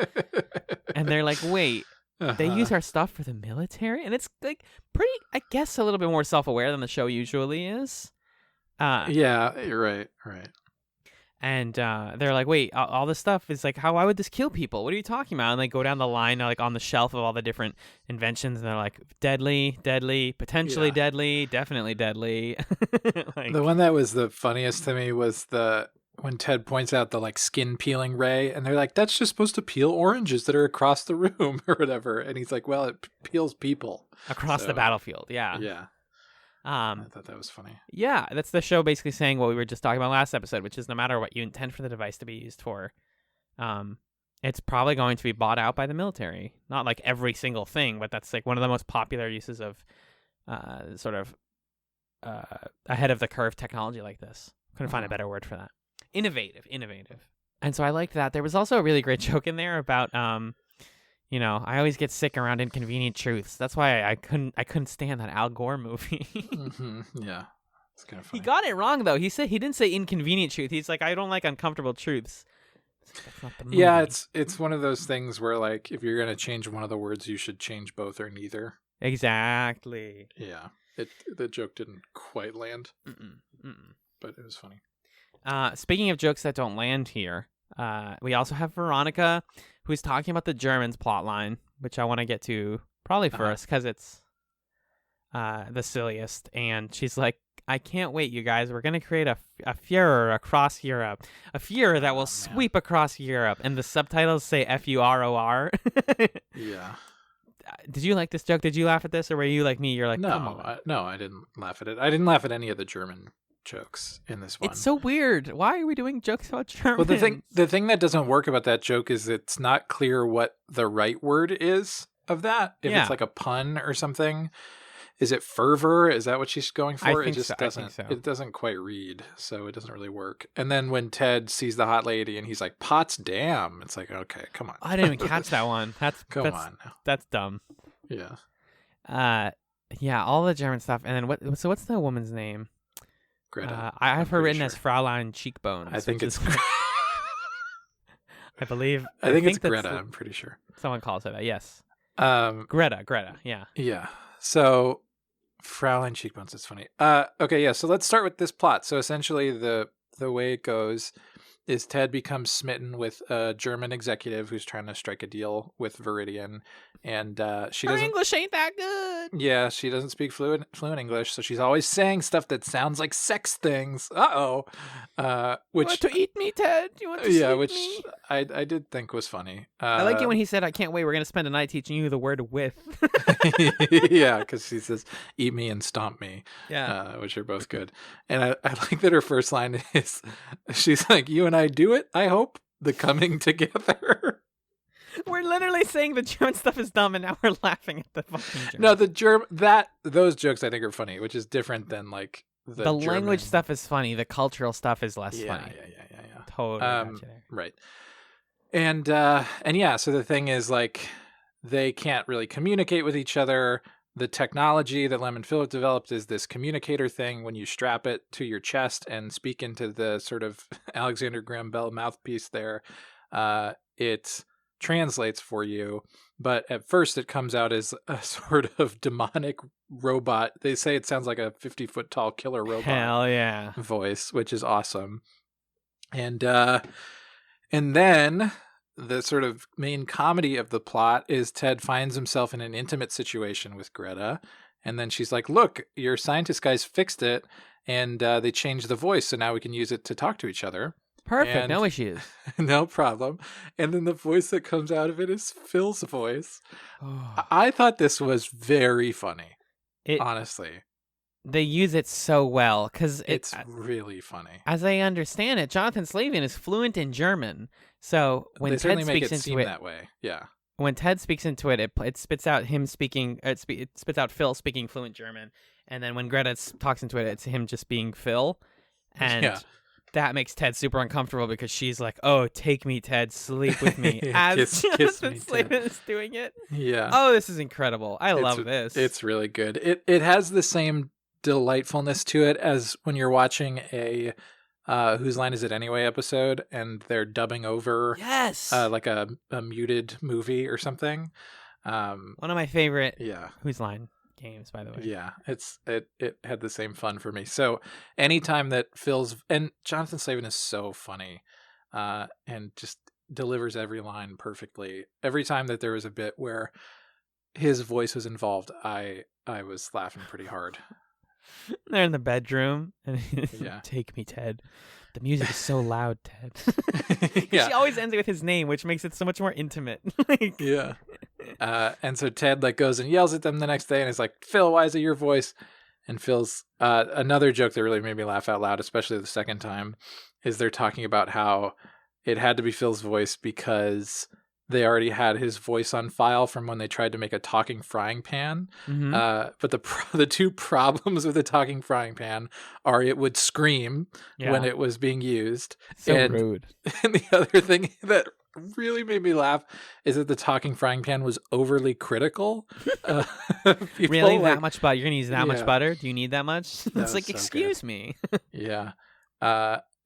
And they're like, "Wait, they use our stuff for the military?" And it's like pretty, I guess, a little bit more self-aware than the show usually is. Yeah, you're right. And they're like, "Wait, all this stuff is like, why would this kill people? What are you talking about?" And they go down the line, like on the shelf of all the different inventions, and they're like, deadly, potentially deadly, definitely deadly. Like, the one that was the funniest to me was when Ted points out the like skin peeling ray, and they're like, "That's just supposed to peel oranges that are across the room or whatever." And he's like, "Well, it peels people across the battlefield." Yeah. Yeah. I thought that was funny. Yeah, that's the show basically saying what we were just talking about last episode, which is no matter what you intend for the device to be used for, it's probably going to be bought out by the military. Not like every single thing, but that's like one of the most popular uses of sort of ahead of the curve technology like this. Couldn't find a better word for that. Innovative. And so I liked that. There was also a really great joke in there about I always get sick around inconvenient truths. That's why I couldn't stand that Al Gore movie. Mm-hmm. Yeah, it's kind of funny. He got it wrong though. He didn't say inconvenient truth. He's like, I don't like uncomfortable truths. That's not the movie. Yeah, it's one of those things where like if you're gonna change one of the words, you should change both or neither. Exactly. Yeah, the joke didn't quite land, but it was funny. Speaking of jokes that don't land here, we also have Veronica, who's talking about the Germans plot line, which I want to get to probably first because it's the silliest. And she's like, "I can't wait, you guys. We're going to create a Führer across Europe. A Führer that will sweep across Europe." And the subtitles say F-U-R-O-R. Yeah. Did you like this joke? Did you laugh at this? Or were you like me? You're like, come on. No, I didn't laugh at it. I didn't laugh at any of the German jokes in this one. It's so weird. Why are we doing jokes about Germans? Well, the thing that doesn't work about that joke is it's not clear what the right word is of that. If it's like a pun or something. Is it fervor? Is that what she's going for? I think so. It doesn't quite read, so it doesn't really work. And then when Ted sees the hot lady and he's like, "Pots damn," it's like, okay, come on. I didn't even catch that one. That's dumb. Yeah. Yeah, all the German stuff. And then what's the woman's name? Greta. I have her written as Fraulein Cheekbones. I think it's I believe. I think it's Greta, I'm pretty sure. Someone calls her that, yes. Greta, yeah. Yeah. So Fraulein cheekbones is funny. Okay, yeah. So let's start with this plot. So essentially, the way it goes is Ted becomes smitten with a German executive who's trying to strike a deal with Viridian, and she Her doesn't. English ain't that good. Yeah, she doesn't speak fluent English, so she's always saying stuff that sounds like sex things. You Which want to eat me, Ted? You want to yeah, sleep which me? I did think was funny. I like it when he said, "I can't wait. We're gonna spend a night teaching you the word with." Yeah, because she says, "Eat me and stomp me," Yeah. which are both good. And I like that her first line is, she's like, "You and I do it. I hope the coming together." We're literally saying the German stuff is dumb, and now we're laughing at the fucking German. No, those jokes I think are funny, which is different than like the German... language stuff is funny. The cultural stuff is less funny. Yeah. Totally got you there. Right. And yeah, so the thing is, like, they can't really communicate with each other. The technology that Lemon Phillip developed is this communicator thing. When you strap it to your chest and speak into the sort of Alexander Graham Bell mouthpiece there, it translates for you. But at first it comes out as a sort of demonic robot. They say it sounds like a 50-foot tall killer robot. Hell yeah. Voice, which is awesome. And then the sort of main comedy of the plot is Ted finds himself in an intimate situation with Greta. And then she's like, "Look, your scientist guys fixed it. And they changed the voice. So now we can use it to talk to each other." Perfect. And no issues. no problem. And then the voice that comes out of it is Phil's voice. I thought this was very funny. Honestly. They use it so well because it's really funny. As I understand it, Jonathan Slavin is fluent in German. So when they Ted speaks speaks make it into seem it that way, yeah. When Ted speaks into it, it spits out him speaking. It spits out Phil speaking fluent German, and then when Greta talks into it, it's him just being Phil, and that makes Ted super uncomfortable because she's like, "Oh, take me, Ted, sleep with me," as Jonathan Slavin is doing it. Yeah. Oh, this is incredible. I love this. It's really good. It has the same delightfulness to it as when you're watching a Whose Line Is It Anyway episode and they're dubbing over like a muted movie or something. One of my favorite Whose Line games, by the way. Yeah, it had the same fun for me. So anytime that and Jonathan Slavin is so funny and just delivers every line perfectly. Every time that there was a bit where his voice was involved, I was laughing pretty hard. They're in the bedroom, and take me, Ted. The music is so loud, Ted. She always ends it with his name, which makes it so much more intimate. Yeah. And so Ted goes and yells at them the next day, and is like, "Phil, why is it your voice?" And Phil's another joke that really made me laugh out loud, especially the second time, is they're talking about how it had to be Phil's voice because they already had his voice on file from when they tried to make a talking frying pan. Mm-hmm. But the two problems with the talking frying pan are it would scream when it was being used. So rude. And the other thing that really made me laugh is that the talking frying pan was overly critical. Really? That much butter? You're going to use that much butter? Do you need that much? It's like, excuse me. Yeah.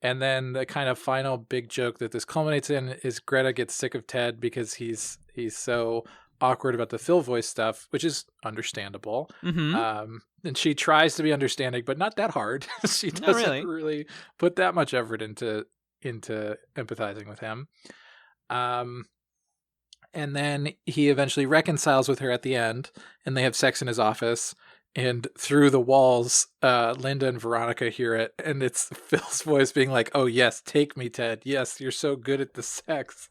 And then the kind of final big joke that this culminates in is Greta gets sick of Ted because he's so awkward about the Phil voice stuff, which is understandable. Mm-hmm. And she tries to be understanding, but not that hard. She doesn't really put that much effort into empathizing with him. And then he eventually reconciles with her at the end, and they have sex in his office. And through the walls, Linda and Veronica hear it, and it's Phil's voice being like, "Oh, yes, take me, Ted. Yes, you're so good at the sex."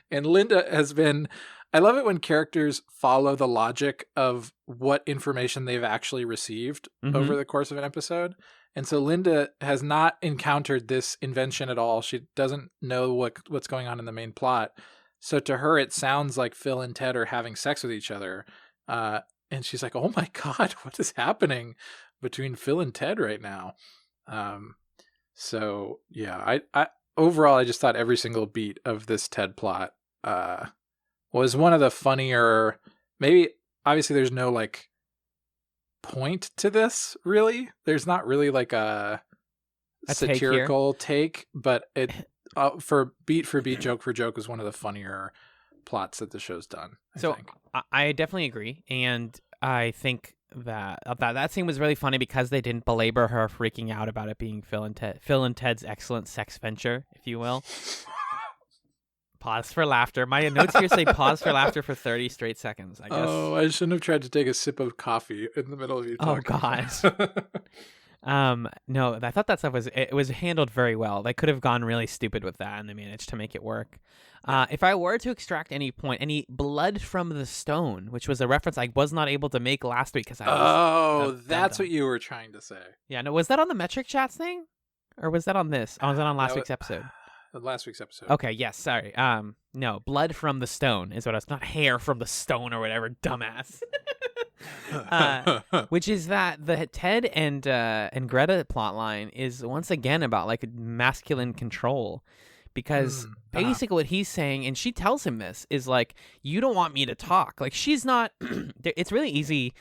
And Linda has been... I love it when characters follow the logic of what information they've actually received over the course of an episode. And so Linda has not encountered this invention at all. She doesn't know what's going on in the main plot. So to her, it sounds like Phil and Ted are having sex with each other. And she's like, "Oh my God, what is happening between Phil and Ted right now?" So yeah, I overall, I just thought every single beat of this Ted plot was one of the funnier. Maybe obviously there's no point to this really. There's not really a satirical take, but it for beat, joke for joke is one of the funnier plots that the show's done. I think. I definitely agree, and I think that scene was really funny because they didn't belabor her freaking out about it being Phil and Ted's excellent sex venture, if you will. Pause for laughter. My notes here say pause for laughter for 30 straight seconds, I guess. Oh, I shouldn't have tried to take a sip of coffee in the middle of you talking. Oh, God. No, I thought that stuff was handled very well. They could have gone really stupid with that, and they managed to make it work. If I were to extract any blood from the stone, which was a reference I was not able to make last week because I was... that's what you were trying to say. Yeah, no, was that on the metric chats thing? Or was that on this? Oh, was that on last week's episode? Last week's episode. Okay, yes, sorry. No, blood from the stone is what I was... Not hair from the stone or whatever, dumbass. Which is that the Ted and Greta plotline is once again about like masculine control, because basically what he's saying, and she tells him this, is like, you don't want me to talk. Like, she's not. It's really easy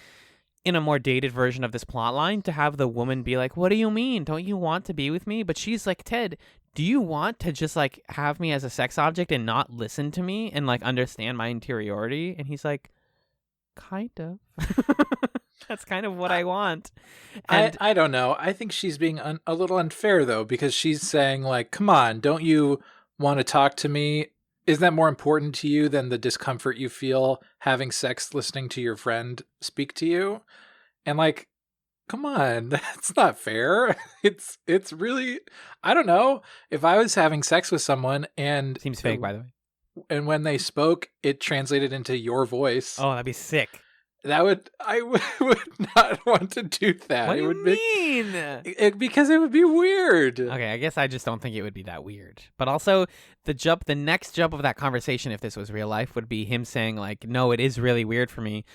in a more dated version of this plotline to have the woman be like, what do you mean? Don't you want to be with me? But she's like, Ted, do you want to just like have me as a sex object and not listen to me and like understand my interiority? And he's like, kind of. That's kind of what I want. And I don't know. I think she's being a little unfair, though, because she's saying, like, come on, don't you want to talk to me? Is that more important to you than the discomfort you feel having sex listening to your friend speak to you? And, like, come on, that's not fair. It's really, I don't know. If I was having sex with someone and... Seems fake, by the way. And when they spoke, it translated into your voice. Oh, that'd be sick. I would not want to do that. What do you mean? Because it would be weird. Okay, I guess I just don't think it would be that weird. But also, the next jump of that conversation, if this was real life, would be him saying like, "No, it is really weird for me."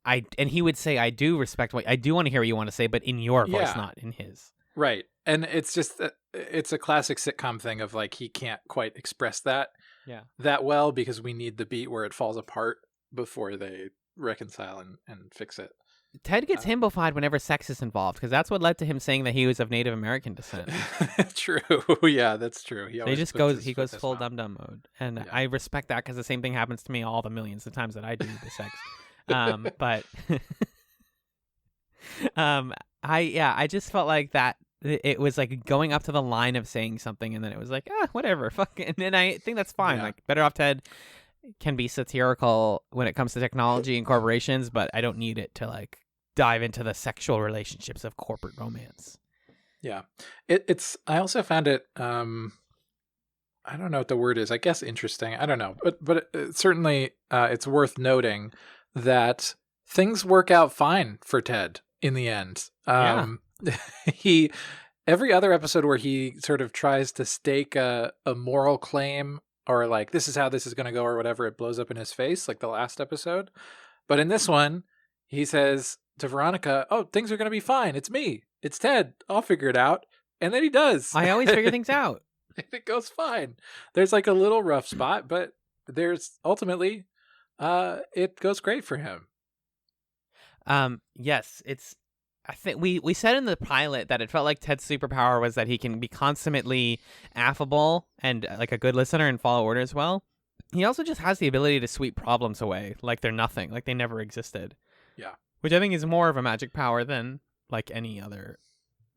And he would say, "I do respect I do want to hear what you want to say, but in your voice, not in his." Right, and it's just it's a classic sitcom thing of like he can't quite express that that well because we need the beat where it falls apart before they reconcile and fix it. Ted gets himbofied whenever sex is involved because that's what led to him saying that he was of Native American descent. True. Yeah, that's true. He goes full dum-dum mode. And I respect that because the same thing happens to me all the millions of times that I do the sex. But I just felt like that it was like going up to the line of saying something and then it was like, whatever, fuck it. And I think that's fine. Like, Better Off Ted can be satirical when it comes to technology and corporations, but I don't need it to like dive into the sexual relationships of corporate romance. Yeah. I also found it, I don't know what the word is. I guess interesting. I don't know, but certainly it's worth noting that things work out fine for Ted in the end. Every other episode where he sort of tries to stake a moral claim or like, this is how this is going to go or whatever, it blows up in his face, like the last episode. But in this one, he says to Veronica, oh, things are going to be fine. It's me. It's Ted. I'll figure it out. And then he does. I always figure things out. And it goes fine. There's like a little rough spot, but there's ultimately, it goes great for him. Yes, I think we said in the pilot that it felt like Ted's superpower was that he can be consummately affable and like a good listener and follow orders well. He also just has the ability to sweep problems away like they're nothing, like they never existed. Yeah. Which I think is more of a magic power than like any other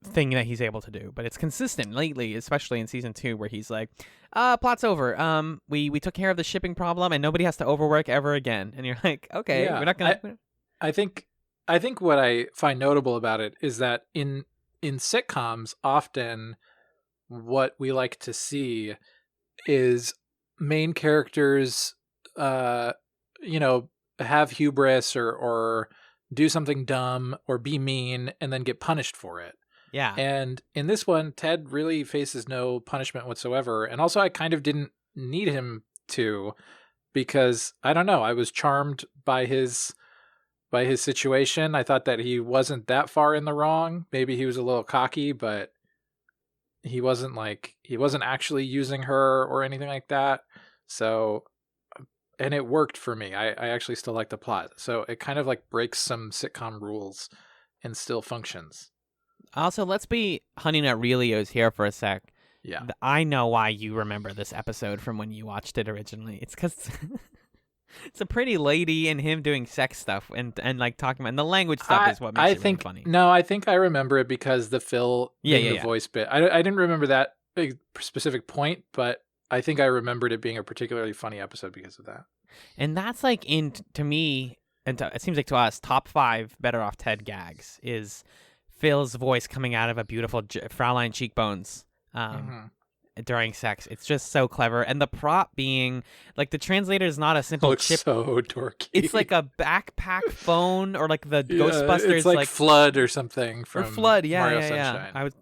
thing that he's able to do. But it's consistent lately, especially in season 2, where he's like, plot's over. We took care of the shipping problem and nobody has to overwork ever again. And you're like, okay, we're not going to... I think what I find notable about it is that in sitcoms, often what we like to see is main characters, have hubris or do something dumb or be mean and then get punished for it. Yeah. And in this one, Ted really faces no punishment whatsoever. And also I kind of didn't need him to, because I don't know, I was charmed by his situation. I thought that he wasn't that far in the wrong. Maybe he was a little cocky, but he wasn't actually using her or anything like that. So, and it worked for me. I actually still like the plot. So it kind of like breaks some sitcom rules and still functions. Also, let's be Honey Nut Realios here for a sec. Yeah. I know why you remember this episode from when you watched it originally. It's because It's a pretty lady and him doing sex stuff and like talking about, and the language stuff is what makes it really funny. No, I think I remember it because the Phil being the voice bit. I didn't remember that specific point, but I think I remembered it being a particularly funny episode because of that. And that's like to me, and it seems like to us, top 5 Better Off Ted gags is Phil's voice coming out of a beautiful Fraulein cheekbones. During sex. It's just so clever. And the prop being like the translator is not a simple chip. So dorky. It's like a backpack phone or like the Ghostbusters. It's like Flood or something from Flood. Yeah, Mario yeah. Sunshine.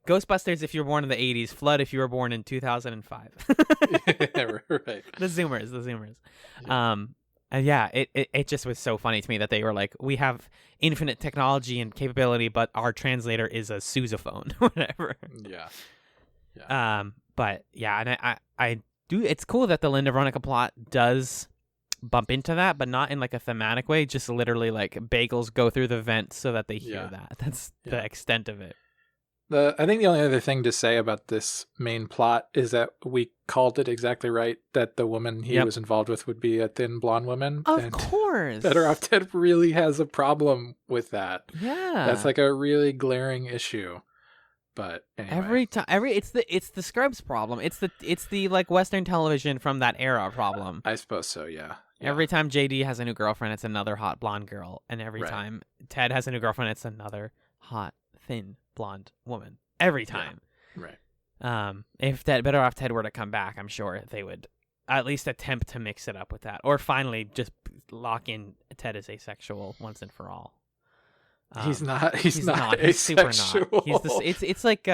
Ghostbusters if you were born in the 80s. Flood if you were born in 2005. Right. The Zoomers. Yeah. And yeah, it just was so funny to me that they were like, we have infinite technology and capability, but our translator is a sousaphone, whatever. Yeah. But yeah, and I do. It's cool that the Linda Veronica plot does bump into that, but not in like a thematic way. Just literally like bagels go through the vent so that they hear that. That's the extent of it. I think the only other thing to say about this main plot is that we called it exactly right, that the woman he was involved with would be a thin blonde woman. Of course. Better Off Ted really has a problem with that. Yeah. That's like a really glaring issue. But anyway. It's the Scrubs problem. It's the like Western television from that era problem. I suppose so, yeah. Every time JD has a new girlfriend, it's another hot blonde girl. And every time Ted has a new girlfriend, it's another hot, thin, blonde woman. Every time. Yeah. Right. If Better Off Ted were to come back, I'm sure they would at least attempt to mix it up with that. Or finally just lock in Ted as asexual once and for all. He's not. He's not. He's super not. It's like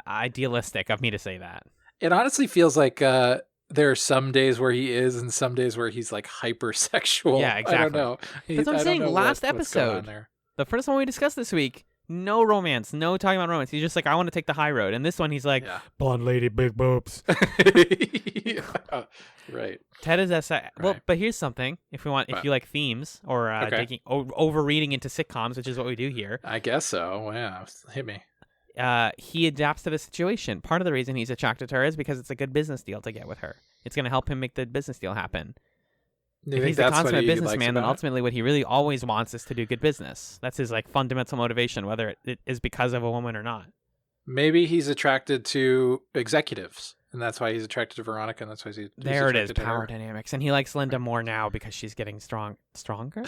idealistic of me to say that. It honestly feels like there are some days where he is, and some days where he's like hypersexual. Yeah, exactly. I don't know. That's what I'm saying. Last episode, the first one we discussed this week, no romance, no talking about romance. He's just like, I want to take the high road. And this one, he's like, blonde lady, big boobs. Right. Ted is well, but here's something. If you like themes or overreading into sitcoms, which is what we do here. I guess so. Yeah, hit me. He adapts to the situation. Part of the reason he's attracted to her is because it's a good business deal to get with her. It's going to help him make the business deal happen. If he's a consummate businessman, then ultimately what he really always wants is to do good business. That's his like fundamental motivation, whether it is because of a woman or not. Maybe he's attracted to executives, and that's why he's attracted to Veronica, and that's why he's there it is, power dynamics. And he likes Linda more now because she's getting stronger.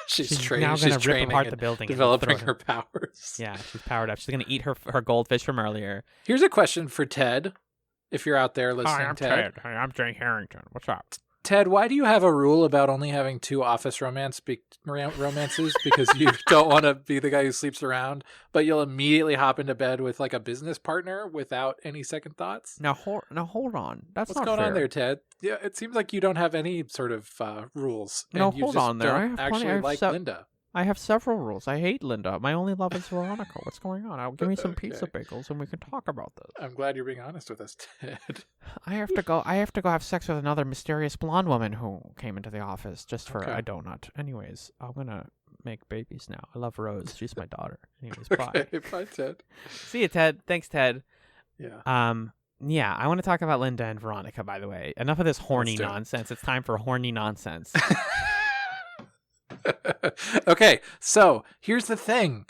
She's training. Now going to rip apart the building, developing her powers. Yeah, she's powered up. She's going to eat her goldfish from earlier. Here's a question for Ted, if you're out there listening. Hi, I'm Ted. Hi, I'm Jay Harrington. What's up? Ted, why do you have a rule about only having 2 office romances? Because you don't want to be the guy who sleeps around, but you'll immediately hop into bed with like a business partner without any second thoughts? Now hold on. What's going on there, Ted? Yeah, it seems like you don't have any sort of rules. No, hold on there. I have actually like Linda. I have several rules. I hate Linda. My only love is Veronica. What's going on? Give me some pizza bagels and we can talk about this. I'm glad you're being honest with us, Ted. I have to go have sex with another mysterious blonde woman who came into the office just for a donut. Anyways, I'm gonna make babies now. I love Rose. She's my daughter. Anyways, bye. Bye, Ted. See you, Ted. Thanks, Ted. Yeah. Yeah, I want to talk about Linda and Veronica, by the way. Enough of this horny nonsense. It's time for horny nonsense. Okay, so here's the thing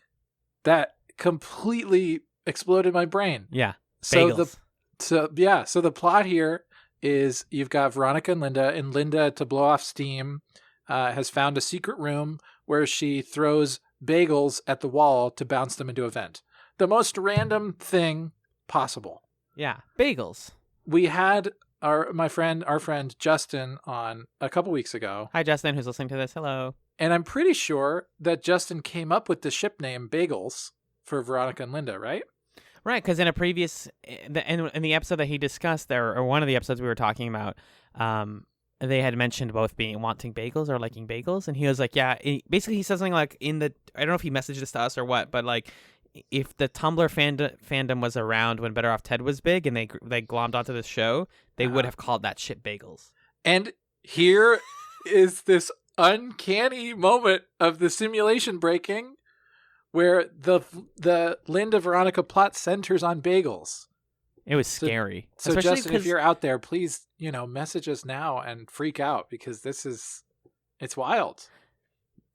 that completely exploded my brain. Yeah. Bagels. So the plot here is you've got Veronica and Linda to blow off steam has found a secret room where she throws bagels at the wall to bounce them into a vent. The most random thing possible. Yeah, bagels. We had our friend Justin on a couple weeks ago. Hi, Justin, who's listening to this. Hello. And I'm pretty sure that Justin came up with the ship name Bagels for Veronica and Linda, right? Right, because in a previous, in the episode that he discussed, or one of the episodes we were talking about, they had mentioned both wanting bagels or liking bagels, and he was like, yeah. Basically, he said something like I don't know if he messaged this to us or what, but like, if the Tumblr fandom was around when Better Off Ted was big and they glommed onto this show, they would have called that shit bagels. And here is this uncanny moment of the simulation breaking where the Linda Veronica plot centers on bagels. It was scary. So Especially Justin, if you're out there, please, message us now and freak out, because it's wild.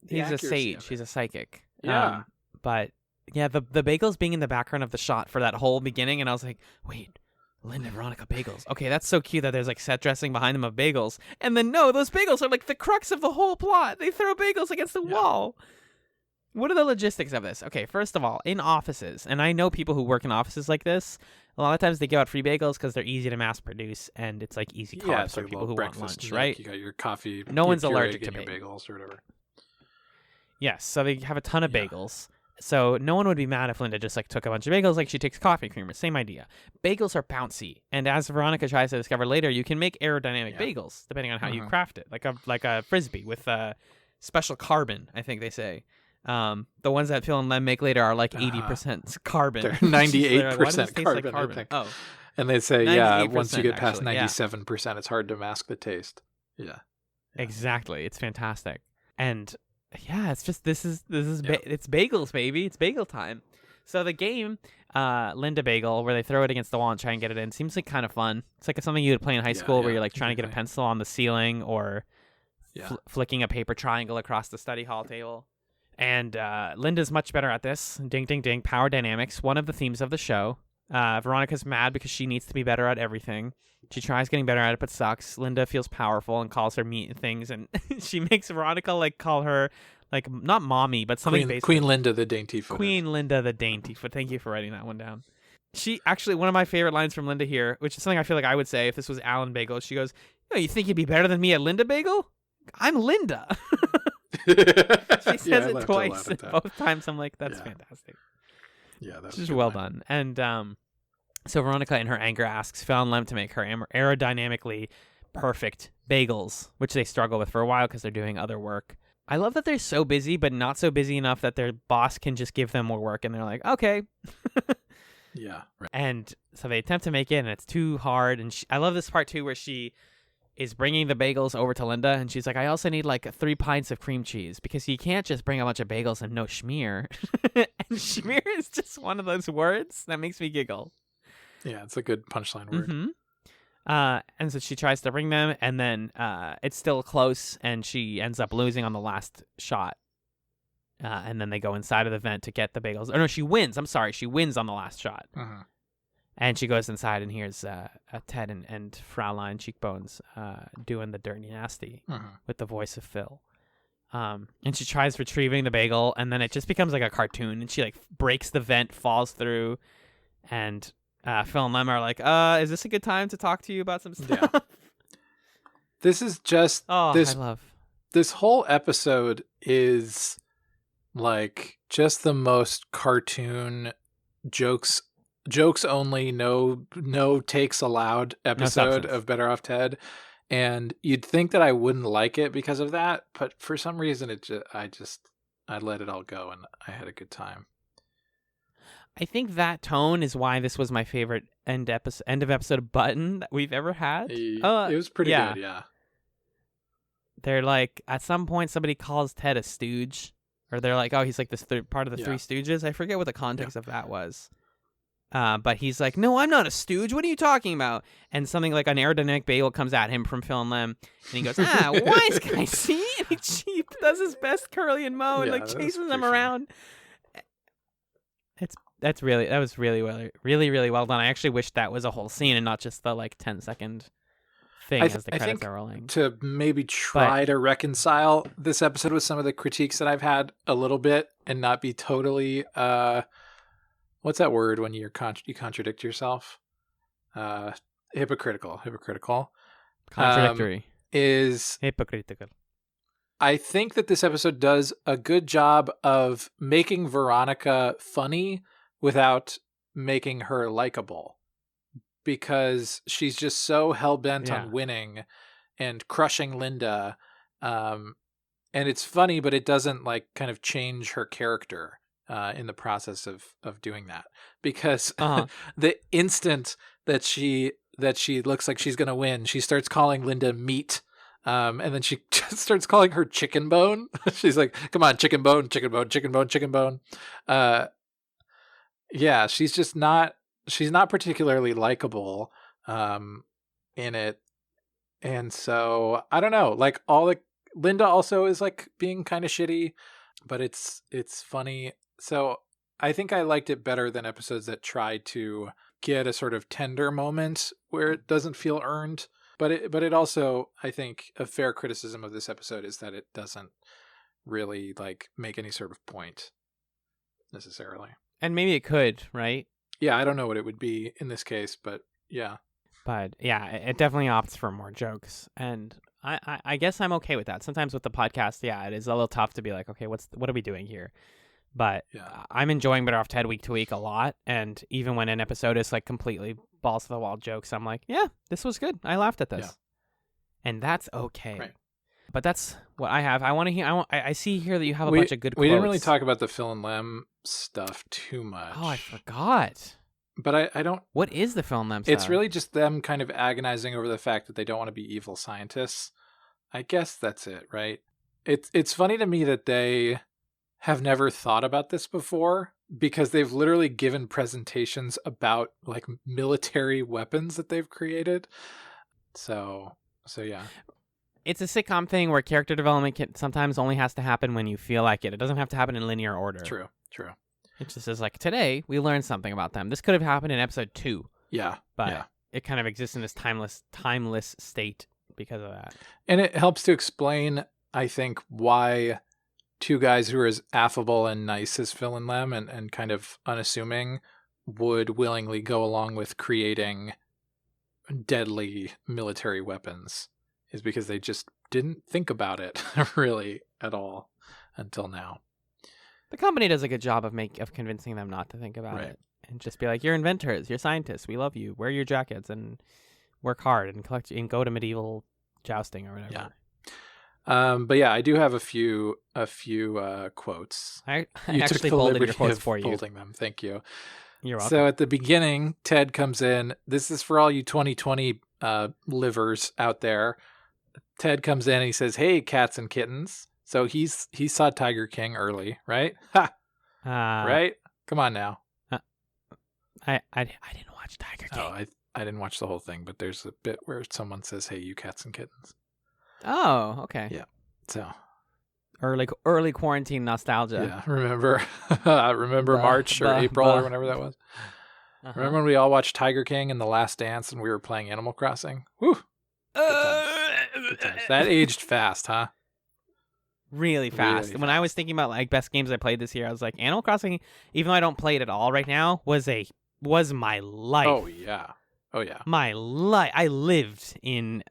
he's a sage. He's a psychic. Yeah. But yeah, the bagels being in the background of the shot for that whole beginning, and I was like, wait, Linda, Veronica, bagels. Okay, that's so cute that there's like set dressing behind them of bagels. And then no, those bagels are like the crux of the whole plot. They throw bagels against the wall. What are the logistics of this? Okay, first of all, in offices, and I know people who work in offices like this, a lot of times they give out free bagels because they're easy to mass produce and it's like easy carbs for people who want lunch, right? You got your coffee. No one's allergic to bagels or whatever. Yes, so they have a ton of bagels. So no one would be mad if Linda just like took a bunch of bagels like she takes coffee creamer. Same idea. Bagels are bouncy, and as Veronica tries to discover later, you can make aerodynamic bagels depending on how you craft it, like a frisbee with special carbon. I think they say. The ones that Phil and Lem make later are like 80% carbon. They're 98% like, carbon. I think. Oh, and they say once you get past 97%, it's hard to mask the taste. Yeah, exactly. It's fantastic, and yeah, it's just it's bagels, baby. It's bagel time. So the game, Linda Bagel, where they throw it against the wall and try and get it in, seems like kind of fun. It's like something you would play in high school where you're like trying to get a pencil on the ceiling or flicking a paper triangle across the study hall table. And Linda's much better at this. Ding, ding, ding. Power dynamics, one of the themes of the show. Veronica's mad because she needs to be better at everything. She tries getting better at it, but sucks. Linda feels powerful and calls her meat and things, and she makes Veronica like call her like not mommy, but something basic. Queen Linda the dainty foot. Queen Linda the dainty foot. Thank you for writing that one down. She actually, one of my favorite lines from Linda here, which is something I feel like I would say if this was Alan Bagel. She goes, "You think you'd be better than me at Linda Bagel? I'm Linda." She says it twice, and both times I'm like, that's fantastic. Yeah, that's just well done. And so Veronica, in her anger, asks Phil and Lem to make her aerodynamically perfect bagels, which they struggle with for a while because they're doing other work. I love that they're so busy, but not so busy enough that their boss can just give them more work, and they're like, okay. Yeah. Right. And so they attempt to make it, and it's too hard. And I love this part, too, where she is bringing the bagels over to Linda, and she's like, I also need like 3 pints of cream cheese, because you can't just bring a bunch of bagels and no schmear. And schmear is just one of those words that makes me giggle. Yeah, it's a good punchline word. Mm-hmm. And so she tries to bring them, and then it's still close, and she ends up losing on the last shot. And then they go inside of the vent to get the bagels. Or no, she wins. I'm sorry. She wins on the last shot. Uh-huh. And she goes inside and hears Ted and Fraulein Cheekbones doing the dirty nasty with the voice of Phil. And she tries retrieving the bagel, and then it just becomes like a cartoon, and she like breaks the vent, falls through, and Phil and Lem are like, is this a good time to talk to you about some stuff? Yeah. This is just this whole episode is like just the most cartoon jokes only, no takes allowed episode of Better Off Ted, and you'd think that I wouldn't like it because of that, but for some reason I let it all go and I had a good time. I think that tone is why this was my favorite end of episode button that we've ever had. It was pretty good, yeah. They're like, at some point somebody calls Ted a stooge, or they're like, oh, he's like this part of the Three Stooges. I forget what the context of that was. But he's like, no, I'm not a stooge. What are you talking about? And something like an aerodynamic bagel comes at him from Phil and Lem. And he goes, wise guy, see? And he does his best curly and mow and like chases them around. That was really well done. I actually wish that was a whole scene and not just the like 10-second thing as the credits are rolling. To maybe try to reconcile this episode with some of the critiques that I've had a little bit and not be totally what's that word when you contradict yourself? Hypocritical. Contradictory. Is hypocritical. I think that this episode does a good job of making Veronica funny without making her likable, because she's just so hell-bent on winning and crushing Linda. And it's funny, but it doesn't like kind of change her character in the process of doing that, because the instant that she looks like she's going to win, she starts calling Linda meat. And then she just starts calling her chicken bone. She's like, come on, chicken bone, chicken bone, chicken bone, chicken bone. Yeah, she's just not she's not particularly likable in it. And so I don't know, like Linda also is like being kind of shitty, but it's funny. So I think I liked it better than episodes that try to get a sort of tender moment where it doesn't feel earned. But it also, I think, a fair criticism of this episode is that it doesn't really like make any sort of point necessarily. And maybe it could, right? Yeah, I don't know what it would be in this case, but yeah. But yeah, it definitely opts for more jokes, and I guess I'm okay with that. Sometimes with the podcast, yeah, it is a little tough to be like, okay, what are we doing here? But Yeah. I'm enjoying Better Off Ted week to week a lot, and even when an episode is like completely balls to the wall jokes, I'm like, yeah, this was good. I laughed at this, Yeah. and that's okay. Right. But that's what I have. I want to hear. I see here that you have a bunch of good quotes. We didn't really talk about the Phil and Lem stuff too much. Oh, I forgot. But I don't. What is the Phil and Lem stuff? It's really just them kind of agonizing over the fact that they don't want to be evil scientists. I guess that's it, right? It's funny to me that they have never thought about this before, because they've literally given presentations about like military weapons that they've created. So yeah. It's a sitcom thing where character development sometimes only has to happen when you feel like it. It doesn't have to happen in linear order. True. It just is like, today we learned something about them. This could have happened in episode 2. Yeah. But yeah. It kind of exists in this timeless state because of that. And it helps to explain, I think, why two guys who are as affable and nice as Phil and Lem and kind of unassuming would willingly go along with creating deadly military weapons, is because they just didn't think about it really at all until now. The company does a good job of convincing them not to think about it and just be like, you're inventors, you're scientists, we love you, wear your jackets and work hard and collect and go to medieval jousting or whatever. Yeah. But yeah, I do have a few quotes. I actually folded your quotes for you. Folding them. Thank you. You're welcome. So at the beginning, Ted comes in. This is for all you 2020 livers out there. Ted comes in and he says, "Hey, cats and kittens." So he saw Tiger King early, right? Ha! Right? Come on now. I didn't watch Tiger King. Oh, I didn't watch the whole thing, but there's a bit where someone says, "Hey, you cats and kittens." Oh, okay. Yeah. So early quarantine nostalgia. Yeah. Remember March or April or whenever that was. Uh-huh. Remember when we all watched Tiger King and The Last Dance and we were playing Animal Crossing? Woo! Good times. That aged fast, huh? Really fast. When I was thinking about like best games I played this year, I was like, Animal Crossing, even though I don't play it at all right now, was my life. Oh yeah. My life. I lived in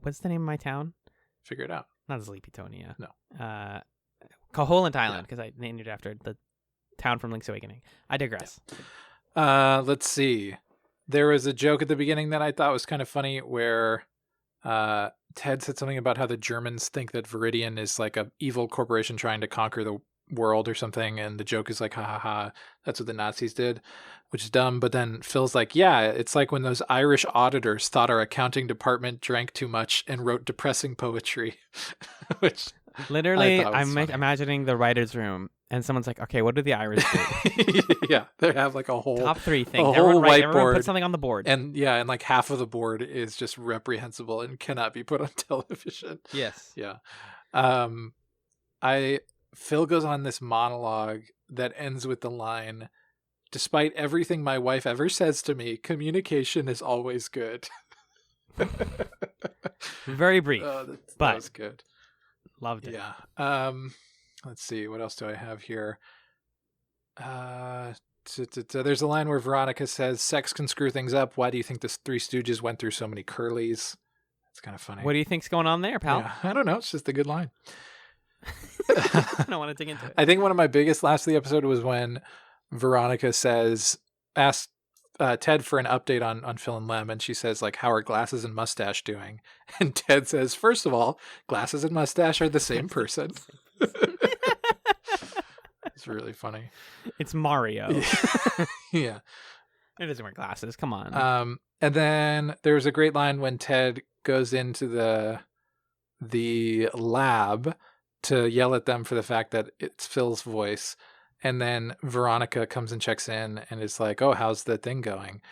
what's the name of my town? Figure it out. Not Sleepytonia. No. Koholint Island, because I named it after the town from Link's Awakening. I digress. Yeah. Let's see. There was a joke at the beginning that I thought was kind of funny where Ted said something about how the Germans think that Viridian is like a evil corporation trying to conquer the world or something, and the joke is like, ha ha ha, that's what the Nazis did, which is dumb. But then Phil's like, yeah, it's like when those Irish auditors thought our accounting department drank too much and wrote depressing poetry. Which literally, I'm imagining the writer's room and someone's like, okay, what do the Irish do? Yeah, they have like a whole top 3 things. Everyone put something on the board. And yeah, and like half of the board is just reprehensible and cannot be put on television. Yes. Yeah. Phil goes on this monologue that ends with the line, "Despite everything my wife ever says to me, communication is always good." Very brief. That was good. Loved it. Yeah. Let's see. What else do I have here? There's a line where Veronica says, "Sex can screw things up. Why do you think the Three Stooges went through so many curlies?" It's kind of funny. What do you think's going on there, pal? Yeah, I don't know. It's just a good line. I don't want to dig into it. I think one of my biggest laughs of the episode was when Veronica asks Ted for an update on Phil and Lem, and she says, like, "How are Glasses and Mustache doing?" And Ted says, "First of all, Glasses and Mustache are the same person." It's really funny. It's Mario. Yeah. It doesn't wear glasses. Come on. And then there's a great line when Ted goes into the lab to yell at them for the fact that it's Phil's voice. And then Veronica comes and checks in and is like, oh, how's the thing going?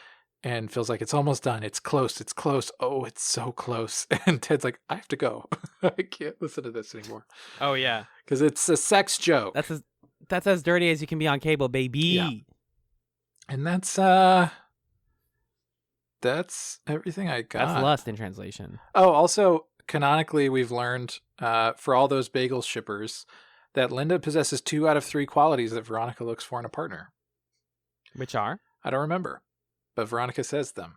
And feels like it's almost done. It's close. It's close. Oh, it's so close. And Ted's like, I have to go. I can't listen to this anymore. Oh yeah, because it's a sex joke. That's as dirty as you can be on cable, baby. Yeah. And that's everything I got. That's lust in translation. Oh, also canonically, we've learned for all those bagel shippers that Linda possesses 2 out of 3 qualities that Veronica looks for in a partner. Which are? I don't remember, but Veronica says them.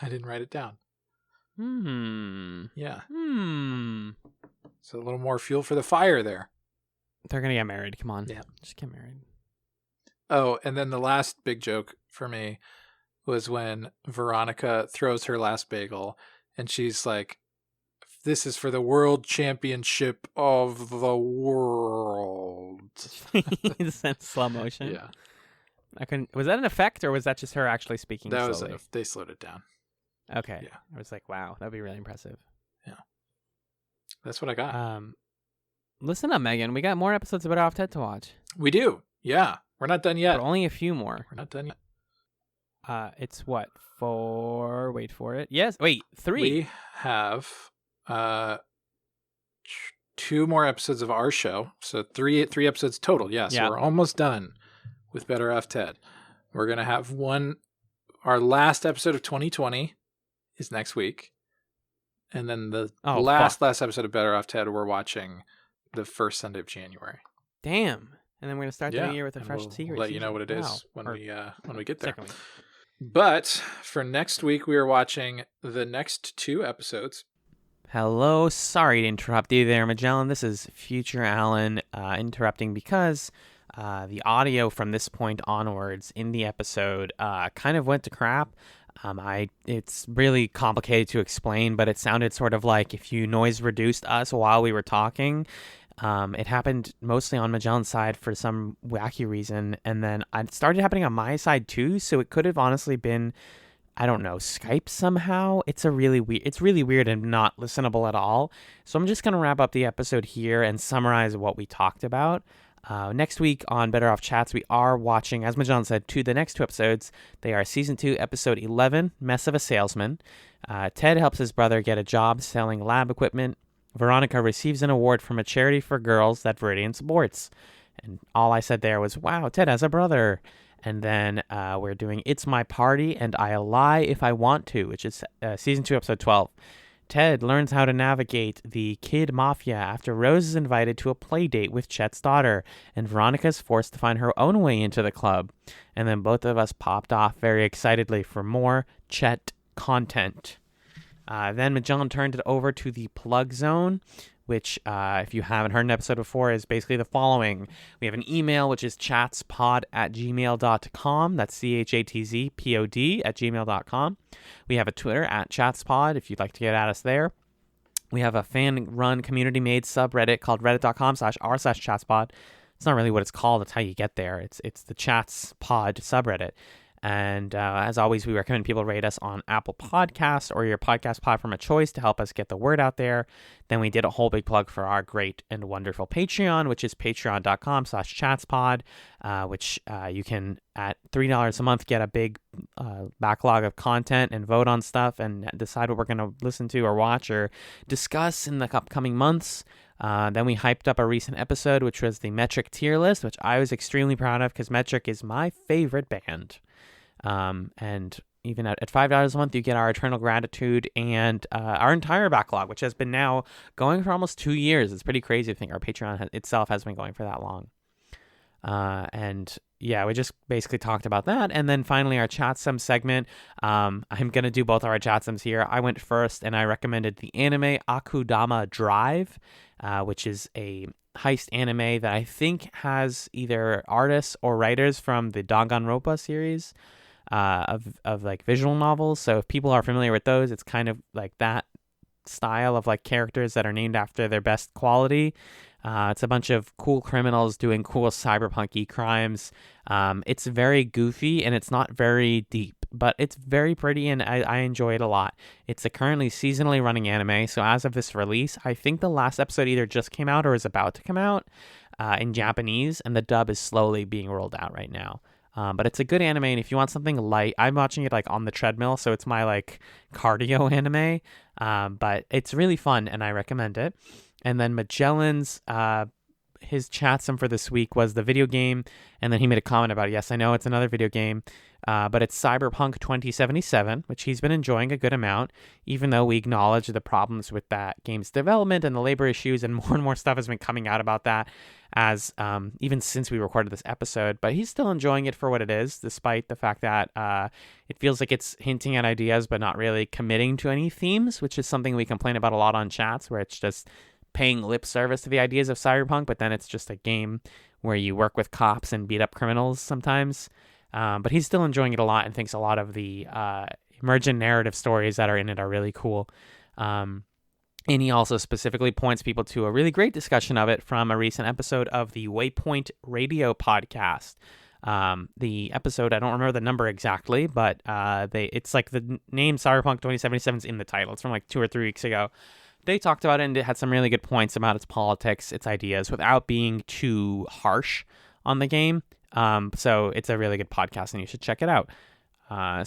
I didn't write it down. Yeah. So a little more fuel for the fire there. They're going to get married. Come on. Yeah. Just get married. Oh, and then the last big joke for me was when Veronica throws her last bagel and she's like, this is for the world championship of the world. It's in slow motion. Yeah. I couldn't. Was that an effect or was that just her actually speaking That slowly? they slowed it down. Okay. Yeah. I was like, wow, that'd be really impressive. Yeah. That's what I got. Listen up, Megan. We got more episodes of Better Off Ted to watch. We do. Yeah. We're not done yet. But only a few more. We're not done yet. It's what? 4? Wait for it. Yes. Wait, 3. We have 2 more episodes of our show. So 3 episodes total. Yeah. So we're almost done with Better Off Ted. We're going to have our last episode of 2020 is next week. And then the last episode of Better Off Ted, we're watching the first Sunday of January. Damn. And then we're going to start the new year with a fresh series. We'll let you know what it is when we get there. Second week. But for next week, we are watching the next 2 episodes. Hello. Sorry to interrupt you there, Magellan. This is Future Alan interrupting because the audio from this point onwards in the episode kind of went to crap. It's really complicated to explain, but it sounded sort of like if you noise reduced us while we were talking. It happened mostly on Magellan's side for some wacky reason, and then it started happening on my side too, so it could have honestly been, I don't know, Skype somehow. It's really weird and not listenable at all. So I'm just going to wrap up the episode here and summarize what we talked about. Next week on Better Off Chats, we are watching, as Magellan said, the next 2 episodes. They are Season 2, Episode 11, Mess of a Salesman. Ted helps his brother get a job selling lab equipment. Veronica receives an award from a charity for girls that Viridian supports. And all I said there was, wow, Ted has a brother. And then we're doing It's My Party and I'll Lie If I Want To, which is Season 2, Episode 12. Ted learns how to navigate the kid mafia after Rose is invited to a play date with Chet's daughter, and Veronica is forced to find her own way into the club. And then both of us popped off very excitedly for more Chet content. Then Magellan turned it over to the plug zone, which, if you haven't heard an episode before, is basically the following. We have an email, which is chatspod@gmail.com. That's CHATZPOD@gmail.com. We have a Twitter @chatspod if you'd like to get at us there. We have a fan-run, community-made subreddit called reddit.com/r/chatspod. It's not really what it's called. It's how you get there. It's the Chatspod subreddit. And as always, we recommend people rate us on Apple Podcasts or your podcast platform of choice to help us get the word out there. Then we did a whole big plug for our great and wonderful Patreon, which is patreon.com/chatspod, which you can, at $3 a month, get a big backlog of content and vote on stuff and decide what we're going to listen to or watch or discuss in the upcoming months. Then we hyped up a recent episode, which was the Metric tier list, which I was extremely proud of because Metric is my favorite band. And even at $5 a month, you get our eternal gratitude and our entire backlog, which has been now going for almost 2 years. It's pretty crazy to think our Patreon itself has been going for that long. And yeah, we just basically talked about that. And then finally, our chat sum segment. I'm going to do both of our chat sums here. I went first and I recommended the anime Akudama Drive, which is a heist anime that I think has either artists or writers from the Danganronpa series of like visual novels. So if people are familiar with those, it's kind of like that style of like characters that are named after their best quality. It's a bunch of cool criminals doing cool cyberpunky crimes. It's very goofy and it's not very deep, but it's very pretty and I enjoy it a lot. It's a currently seasonally running anime, so as of this release, I think the last episode either just came out or is about to come out. in Japanese, and the dub is slowly being rolled out right now. But it's a good anime, and if you want something light, I'm watching it like on the treadmill, so it's my like cardio anime. But it's really fun, and I recommend it. And then Magellan's his chat sum for this week was the video game, and then he made a comment about it. Yes, I know it's another video game, but it's Cyberpunk 2077, which he's been enjoying a good amount, even though we acknowledge the problems with that game's development and the labor issues, and more stuff has been coming out about that as even since we recorded this episode. But he's still enjoying it for what it is, despite the fact that it feels like it's hinting at ideas but not really committing to any themes, which is something we complain about a lot on chats, where it's just paying lip service to the ideas of Cyberpunk, but then it's just a game where you work with cops and beat up criminals sometimes. But he's still enjoying it a lot and thinks a lot of the emergent narrative stories that are in it are really cool. And he also specifically points people to a really great discussion of it from a recent episode of the Waypoint Radio podcast. The episode, I don't remember the number exactly, but it's like the name Cyberpunk 2077 is in the title. It's from like 2 or 3 weeks ago. They talked about it, and it had some really good points about its politics, its ideas, without being too harsh on the game. So it's a really good podcast, and you should check it out.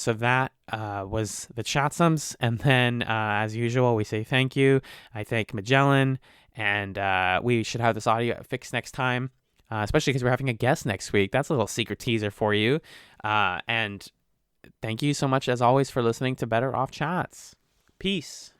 So that was the Chatsums. And then, as usual, we say thank you. I thank Magellan, and we should have this audio fixed next time, especially because we're having a guest next week. That's a little secret teaser for you. And thank you so much, as always, for listening to Better Off Chats. Peace.